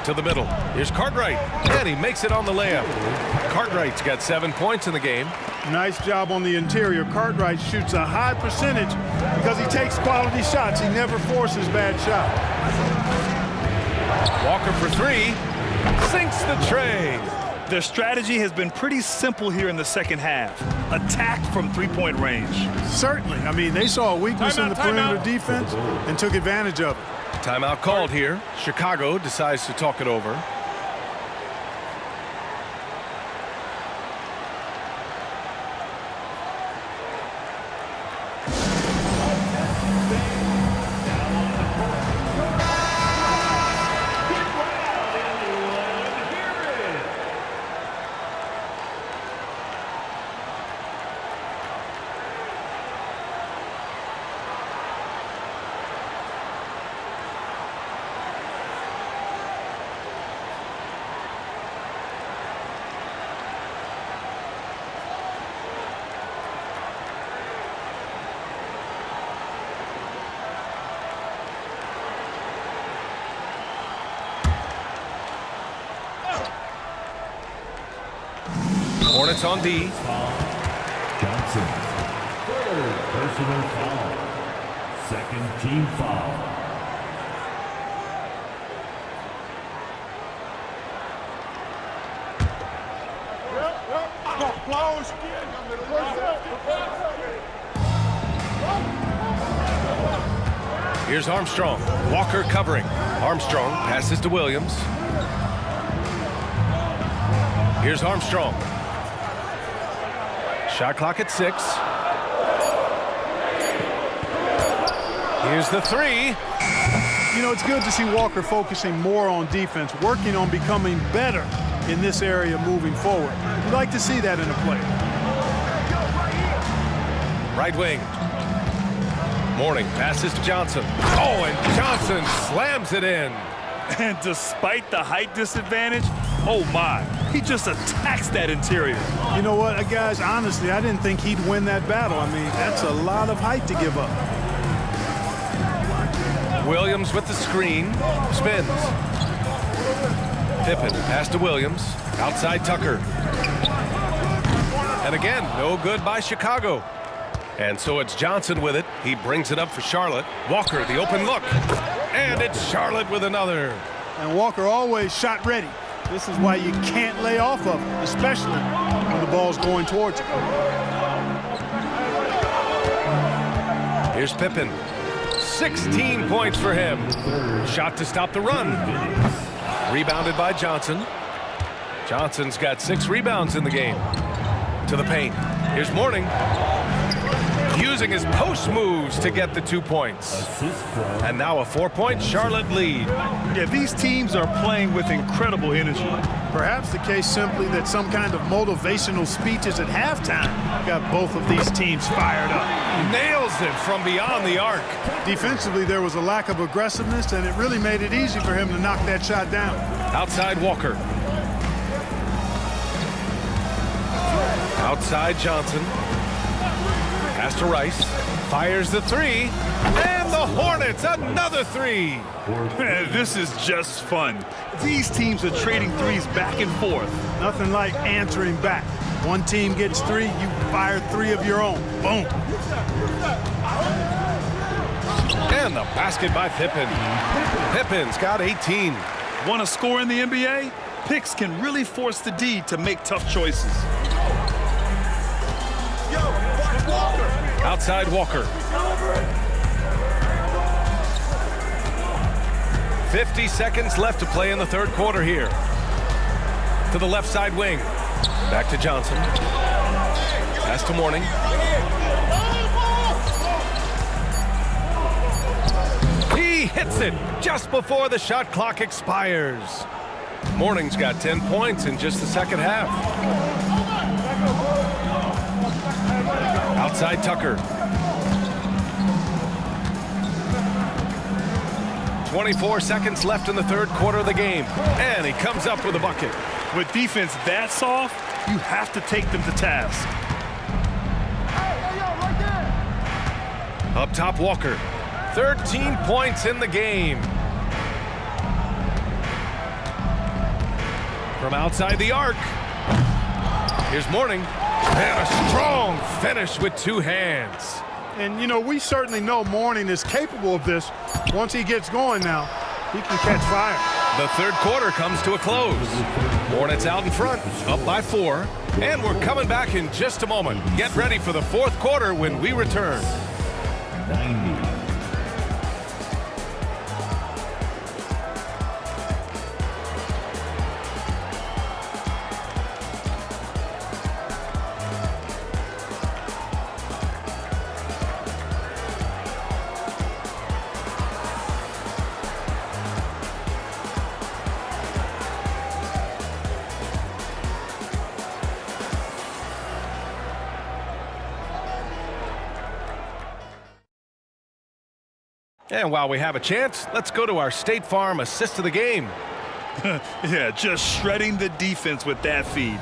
To the middle. Here's Cartwright. And he makes it on the layup. Cartwright's got 7 points in the game. Nice job on the interior. Cartwright shoots a high percentage because he takes quality shots. He never forces bad shots. Walker for 3. Sinks the tray. Their strategy has been pretty simple here in the second half. Attack from three-point range. Certainly. I mean, they saw a weakness in the perimeter defense and took advantage of it. Timeout called here. Chicago decides to talk it over. Hornets on D. Johnson. Third personal foul. Second team foul. Here's Armstrong. Walker covering. Armstrong passes to Williams. Here's Armstrong. Shot clock at 6. Here's the 3. You know, it's good to see Walker focusing more on defense, working on becoming better in this area moving forward. You'd like to see that in a player. Right wing. Mourning passes to Johnson. Oh, and Johnson slams it in. And despite the height disadvantage, oh my, he just attacks that interior. You know what, guys, honestly, I didn't think he'd win that battle. I mean, that's a lot of height to give up. Williams with the screen. Spins. Pippen pass to Williams. Outside Tucker. And again, no good by Chicago. And so it's Johnson with it. He brings it up for Charlotte. Walker, the open look. And it's Charlotte with another. And Walker always shot ready. This is why you can't lay off of him, especially when the ball's going towards you. Here's Pippen. 16 points for him. Shot to stop the run. Rebounded by Johnson. Johnson's got 6 rebounds in the game. To the paint. Here's Mourning. using his post moves to get the 2 points. Assist from And now a 4-point Charlotte lead. Yeah, these teams are playing with incredible energy. Perhaps the case simply that some kind of motivational speeches at halftime got both of these teams fired up. Nails it from beyond the arc. Defensively, there was a lack of aggressiveness, and it really made it easy for him to knock that shot down. Outside Walker. Outside Johnson. Pass to Rice. Fires the three. And the Hornets, another three. Man, this is just fun. These teams are trading threes back and forth. Nothing like answering back. One team gets three, you fire three of your own. Boom. And the basket by Pippen. Pippen's got 18. Want to score in the NBA? Picks can really force the D to make tough choices. Outside Walker. 50 seconds left to play in the third quarter here. To the left side wing. Back to Johnson. Pass to Mourning. He hits it just before the shot clock expires. Mourning's got 10 points in just the second half. Outside Tucker. 24 seconds left in the third quarter of the game. And he comes up with a bucket. With defense that soft, you have to take them to task. Up top, Walker. 13 points in the game. From outside the arc. Here's Mourning. And a strong finish with two hands. And, you know, we certainly know Mourning is capable of this. Once he gets going now, he can catch fire. The third quarter comes to a close. Hornets out in front, up by 4. And we're coming back in just a moment. Get ready for the fourth quarter when we return. 90. And while we have a chance, let's go to our State Farm assist of the game. Yeah, just shredding the defense with that feed.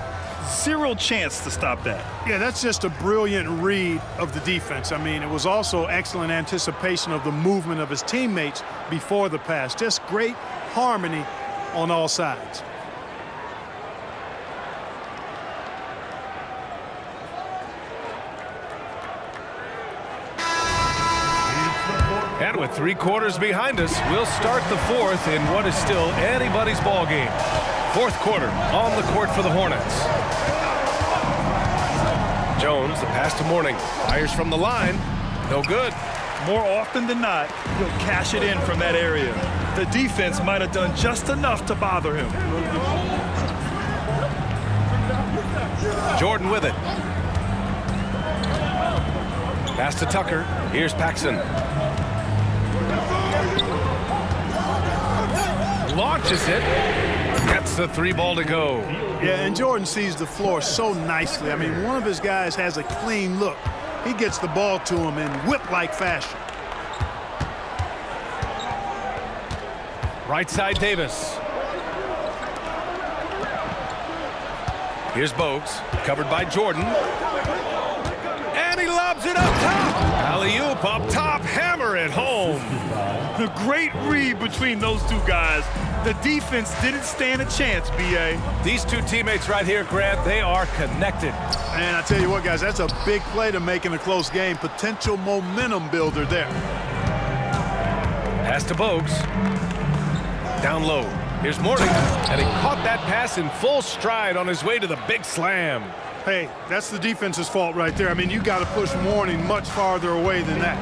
Zero chance to stop that. Yeah, that's just a brilliant read of the defense. I mean, it was also excellent anticipation of the movement of his teammates before the pass. Just great harmony on all sides. And with 3 quarters behind us, we'll start the fourth in what is still anybody's ball game. Fourth quarter on the court for the Hornets. Jones, the pass to Mourning. Fires from the line. No good. More often than not, he'll cash it in from that area. The defense might have done just enough to bother him. Jordan with it. Pass to Tucker. Here's Paxson. Launches it. Gets the 3 ball to go. Yeah, and Jordan sees the floor so nicely. I mean, one of his guys has a clean look. He gets the ball to him in whip-like fashion. Right side Davis. Here's Bogues, covered by Jordan. And he lobs it up top. Alley-oop up top, hammer it home. A great read between those two guys. The defense didn't stand a chance, B.A. These two teammates right here, Grant, they are connected. And I tell you what, guys, that's a big play to make in a close game. Potential momentum builder there. Pass to Bogues. Down low. Here's Mourning. And he caught that pass in full stride on his way to the big slam. Hey, that's the defense's fault right there. I mean, you got to push Mourning much farther away than that.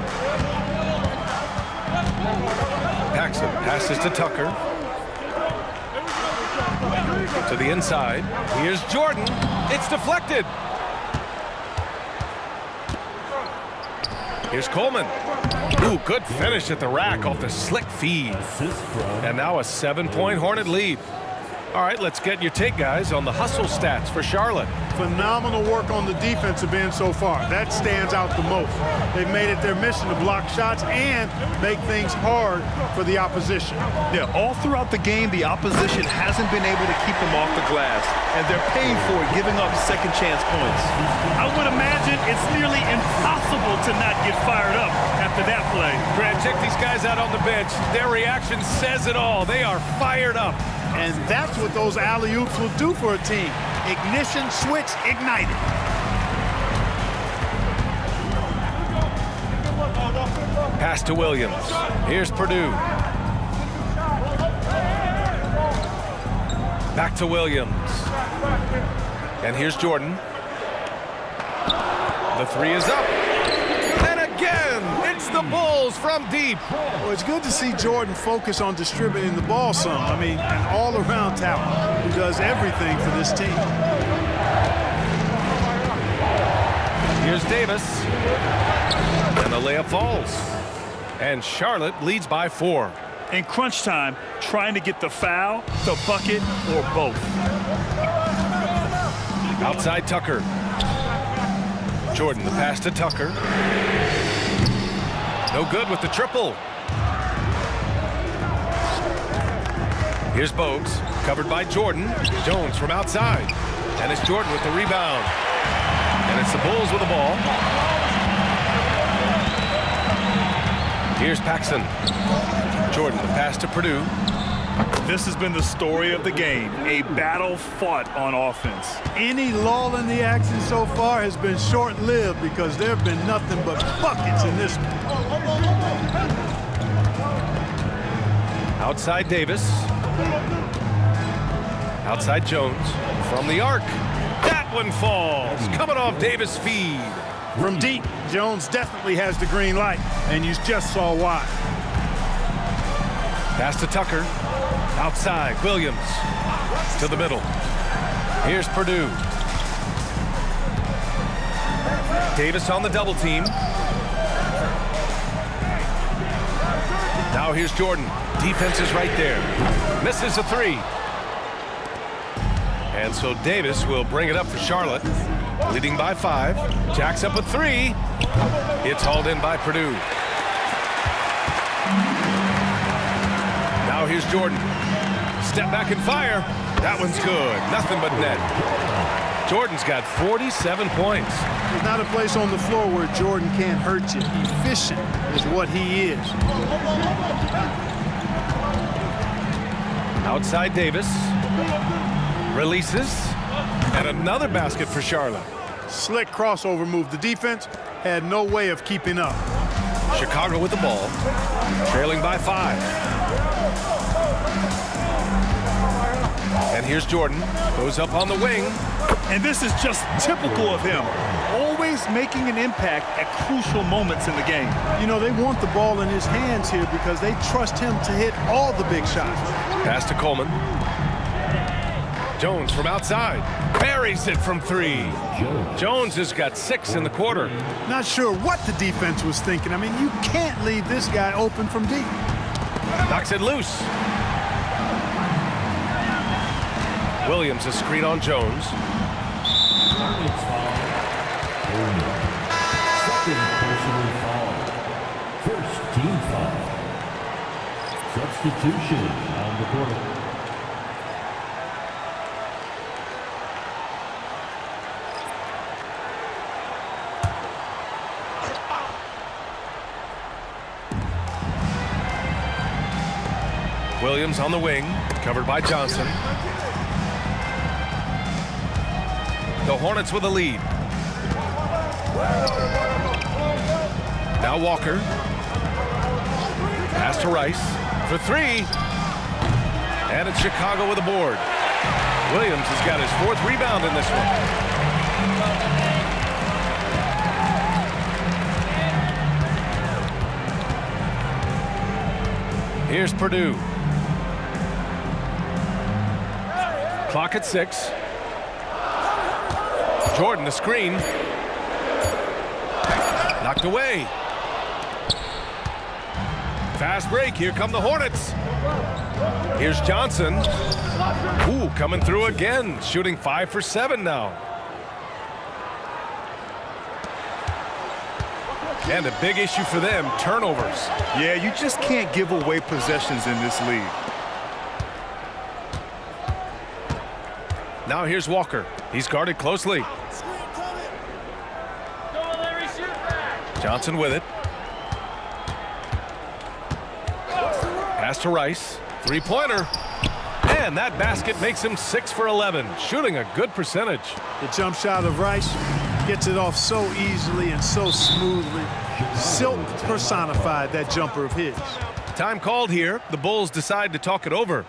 Paxson passes to Tucker. To the inside. Here's Jordan. It's deflected. Here's Coleman. Ooh, good finish at the rack off the slick feed. Assist from And now a 7-point Hornet lead. All right, let's get your take, guys, on the hustle stats for Charlotte. Phenomenal work on the defensive end so far. That stands out the most. They've made it their mission to block shots and make things hard for the opposition. Yeah, all throughout the game, the opposition hasn't been able to keep them off the glass, and they're paying for it, giving up second chance points. I would imagine it's nearly impossible to not get fired up after that play. Grant, check these guys out on the bench. Their reaction says it all. They are fired up. And that's what those alley-oops will do for a team. Ignition switch ignited. Pass to Williams. Here's Purdue. Back to Williams. And here's Jordan. The three is up. And again, it's the Bulls from deep. Well, it's good to see Jordan focus on distributing the ball some. I mean, an all-around talent who does everything for this team. Here's Davis. And the layup falls. And Charlotte leads by 4. In crunch time, trying to get the foul, the bucket, or both. Outside Tucker. Jordan, the pass to Tucker. No good with the triple. Here's Bogues, covered by Jordan. Jones from outside. And it's Jordan with the rebound. And it's the Bulls with the ball. Here's Paxson. Jordan, the pass to Purdue. This has been the story of the game, a battle fought on offense. Any lull in the action so far has been short-lived because there have been nothing but buckets in this one. Outside Davis. Outside Jones. From the arc. That one falls. Coming off Davis' feed. From deep, Jones definitely has the green light, and you just saw why. Pass to Tucker. Outside, Williams. To the middle. Here's Purdue. Davis on the double team. Now here's Jordan. Defense is right there. Misses a three. And so Davis will bring it up for Charlotte. Leading by 5. Jacks up a 3. It's hauled in by Purdue. Now here's Jordan. Step back and fire. That one's good. Nothing but net. Jordan's got 47 points. There's not a place on the floor where Jordan can't hurt you. Efficient is what he is. Outside Davis. Releases. And another basket for Charlotte. Slick crossover move. The defense had no way of keeping up. Chicago with the ball. Trailing by 5. And here's Jordan. Goes up on the wing. And this is just typical of him. Always making an impact at crucial moments in the game. You know, they want the ball in his hands here because they trust him to hit all the big shots. Pass to Coleman. Jones from outside. Buries it from 3. Jones has got 6 in the quarter. Not sure what the defense was thinking. I mean, you can't leave this guy open from deep. Knocks it loose. Williams, a screen on Jones. Hornets foul. Second personal foul. First team foul. Substitution on the court. Williams on the wing, covered by Johnson. The Hornets with a lead. Now Walker. Pass to Rice for 3. And it's Chicago with a board. Williams has got his 4th rebound in this one. Here's Purdue. Clock at 6. Jordan, the screen. Knocked away. Fast break. Here come the Hornets. Here's Johnson. Ooh, coming through again. Shooting 5 for 7 now. And a big issue for them, turnovers. Yeah, you just can't give away possessions in this league. Now here's Walker. He's guarded closely. Johnson with it. Pass to Rice. Three-pointer. And that basket makes him 6 for 11, shooting a good percentage. The jump shot of Rice gets it off so easily and so smoothly. Silk personified that jumper of his. Time called here. The Bulls decide to talk it over.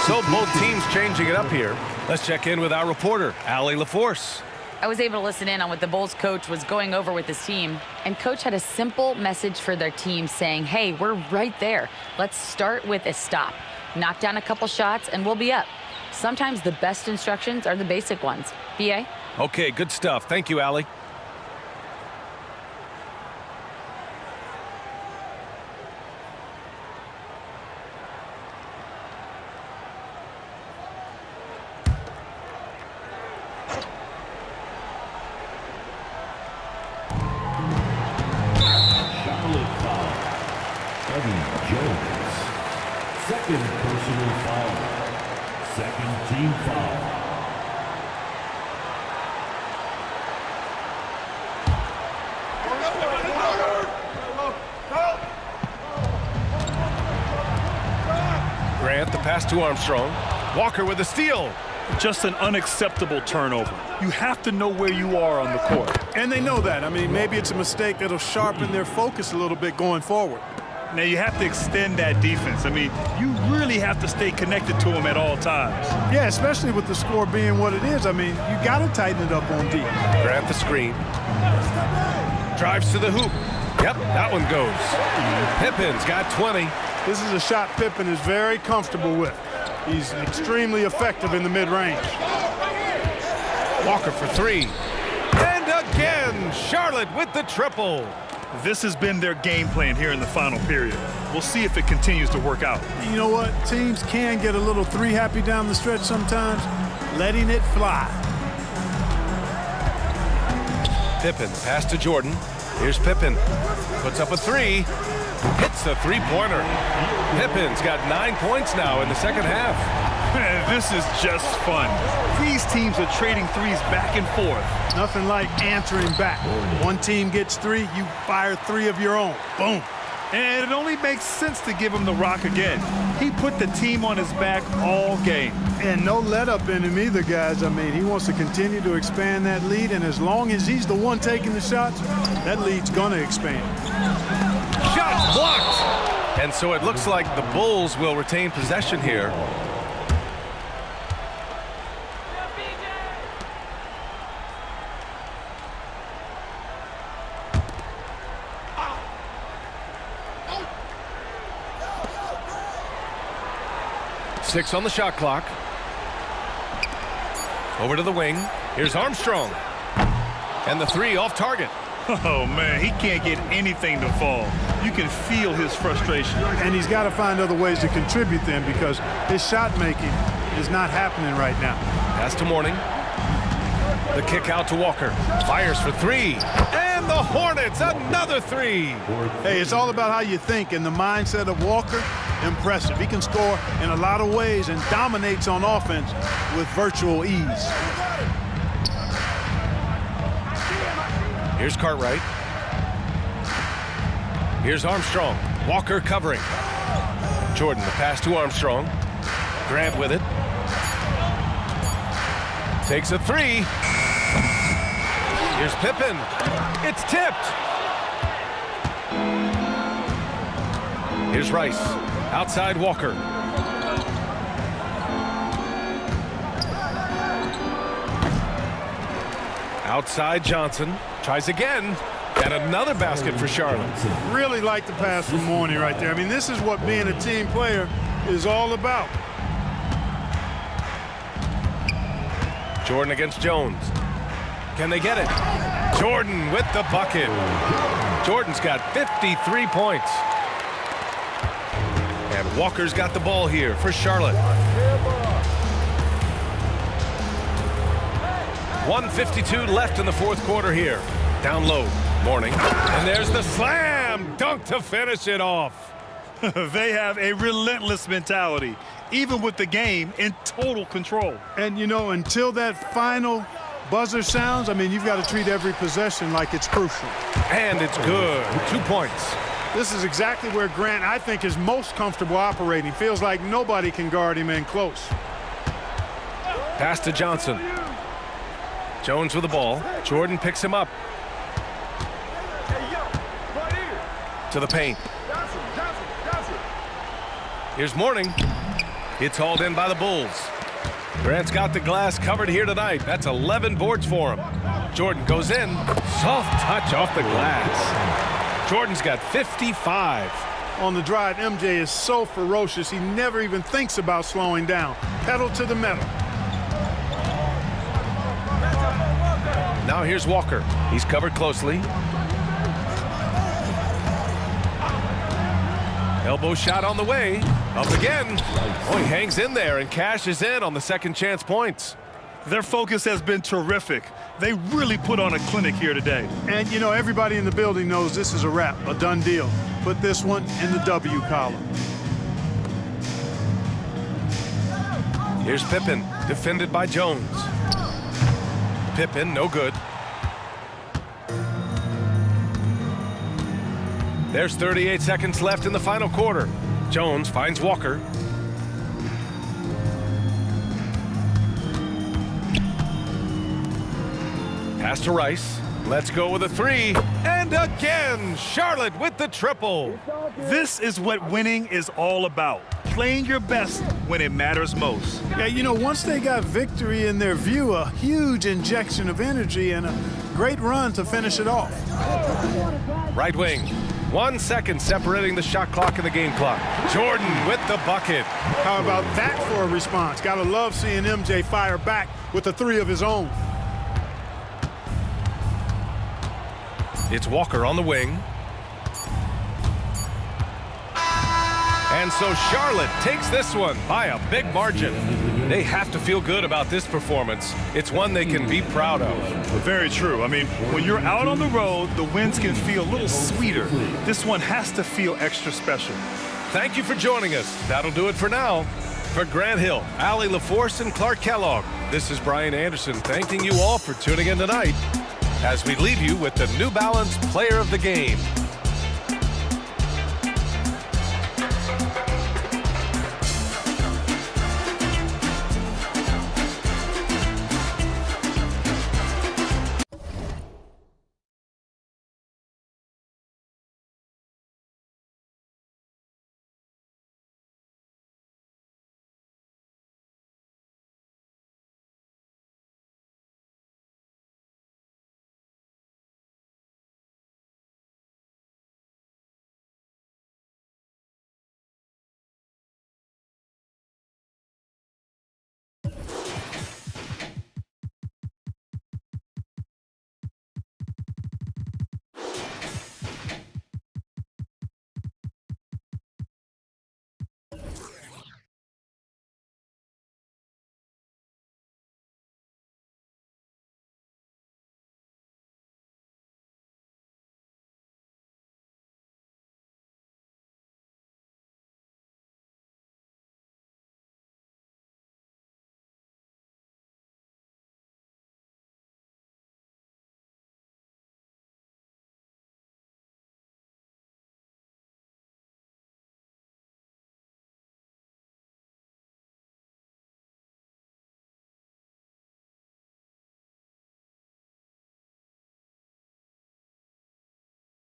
So both teams changing it up here. Let's check in with our reporter, Allie LaForce. I was able to listen in on what the Bulls coach was going over with his team. And coach had a simple message for their team saying, hey, we're right there. Let's start with a stop. Knock down a couple shots and we'll be up. Sometimes the best instructions are the basic ones. B.A.? Okay, good stuff. Thank you, Allie. Second personal foul. Second team foul. Grant, the pass to Armstrong. Walker with a steal. Just an unacceptable turnover. You have to know where you are on the court. And they know that. I mean, maybe it's a mistake that'll sharpen their focus a little bit going forward. Now, you have to extend that defense. I mean, you really have to stay connected to them at all times. Yeah, especially with the score being what it is. I mean, you got to tighten it up on D. Grant the screen. Drives to the hoop. Yep, that one goes. Pippen's got 20. This is a shot Pippen is very comfortable with. He's extremely effective in the mid-range. Walker for three. And again, Charlotte with the triple. This has been their game plan here in the final period. We'll see if it continues to work out. You know what? Teams can get a little three-happy down the stretch sometimes. Letting it fly. Pippen, pass to Jordan. Here's Pippen. Puts up a three. Hits a three-pointer. Pippen's got 9 points now in the second half. Man, this is just fun. These teams are trading threes back and forth. Nothing like answering back. One team gets three, you fire three of your own. Boom. And it only makes sense to give him the rock again. He put the team on his back all game. And no let-up in him either, guys. I mean, he wants to continue to expand that lead, and as long as he's the one taking the shots, that lead's going to expand. Shot blocked! And so it looks like the Bulls will retain possession here. Six on the shot clock. Over to the wing. Here's Armstrong. And the three off target. Oh, man, he can't get anything to fall. You can feel his frustration. And he's got to find other ways to contribute then because his shot making is not happening right now. Pass to Mourning. The kick out to Walker. Fires for three. And the Hornets, another three. Hey, it's all about how you think, and the mindset of Walker, impressive. He can score in a lot of ways and dominates on offense with virtual ease. Here's Cartwright. Here's Armstrong. Walker covering. Jordan, the pass to Armstrong. Grant with it. Takes a three. Here's Pippen. It's tipped. Here's Rice. Outside Walker. Outside Johnson. Tries again. And another basket for Charlotte. Really like the pass from Mourning right there. I mean, this is what being a team player is all about. Jordan against Jones. Can they get it? Jordan with the bucket. Jordan's got 53 points. And Walker's got the ball here for Charlotte. 1:52 left in the fourth quarter here. Down low, Mourning. And there's the slam dunk to finish it off. They have a relentless mentality, even with the game in total control. And, you know, until that final buzzer sounds, I mean, you've got to treat every possession like it's crucial. And it's good. 2 points. This is exactly where Grant, I think, is most comfortable operating. Feels like nobody can guard him in close. Pass to Johnson. Jones with the ball. Jordan picks him up. To the paint. Here's Mourning. It's hauled in by the Bulls. Grant's got the glass covered here tonight. That's 11 boards for him. Jordan goes in. Soft touch off the glass. Jordan's got 55. On the drive, MJ is so ferocious, he never even thinks about slowing down. Pedal to the metal. Now here's Walker. He's covered closely. Elbow shot on the way. Up again. Oh, he hangs in there and cashes in on the second chance points. Their focus has been terrific. They really put on a clinic here today. And, you know, everybody in the building knows this is a wrap, a done deal. Put this one in the W column. Here's Pippen, defended by Jones. Pippen, no good. There's 38 seconds left in the final quarter. Jones finds Walker. Pass to Rice. Let's go with a three. And again, Charlotte with the triple. This is what winning is all about. Playing your best when it matters most. Yeah, you know, once they got victory in their view, a huge injection of energy and a great run to finish it off. Right wing. 1 second separating the shot clock and the game clock. Jordan with the bucket. How about that for a response? Gotta love seeing MJ fire back with a three of his own. It's Walker on the wing. And so Charlotte takes this one by a big margin. They have to feel good about this performance. It's one they can be proud of. Very true. I mean, when you're out on the road, the wins can feel a little sweeter. This one has to feel extra special. Thank you for joining us. That'll do it for now. For Grant Hill, Allie LaForce, and Clark Kellogg, this is Brian Anderson thanking you all for tuning in tonight as we leave you with the New Balance Player of the Game.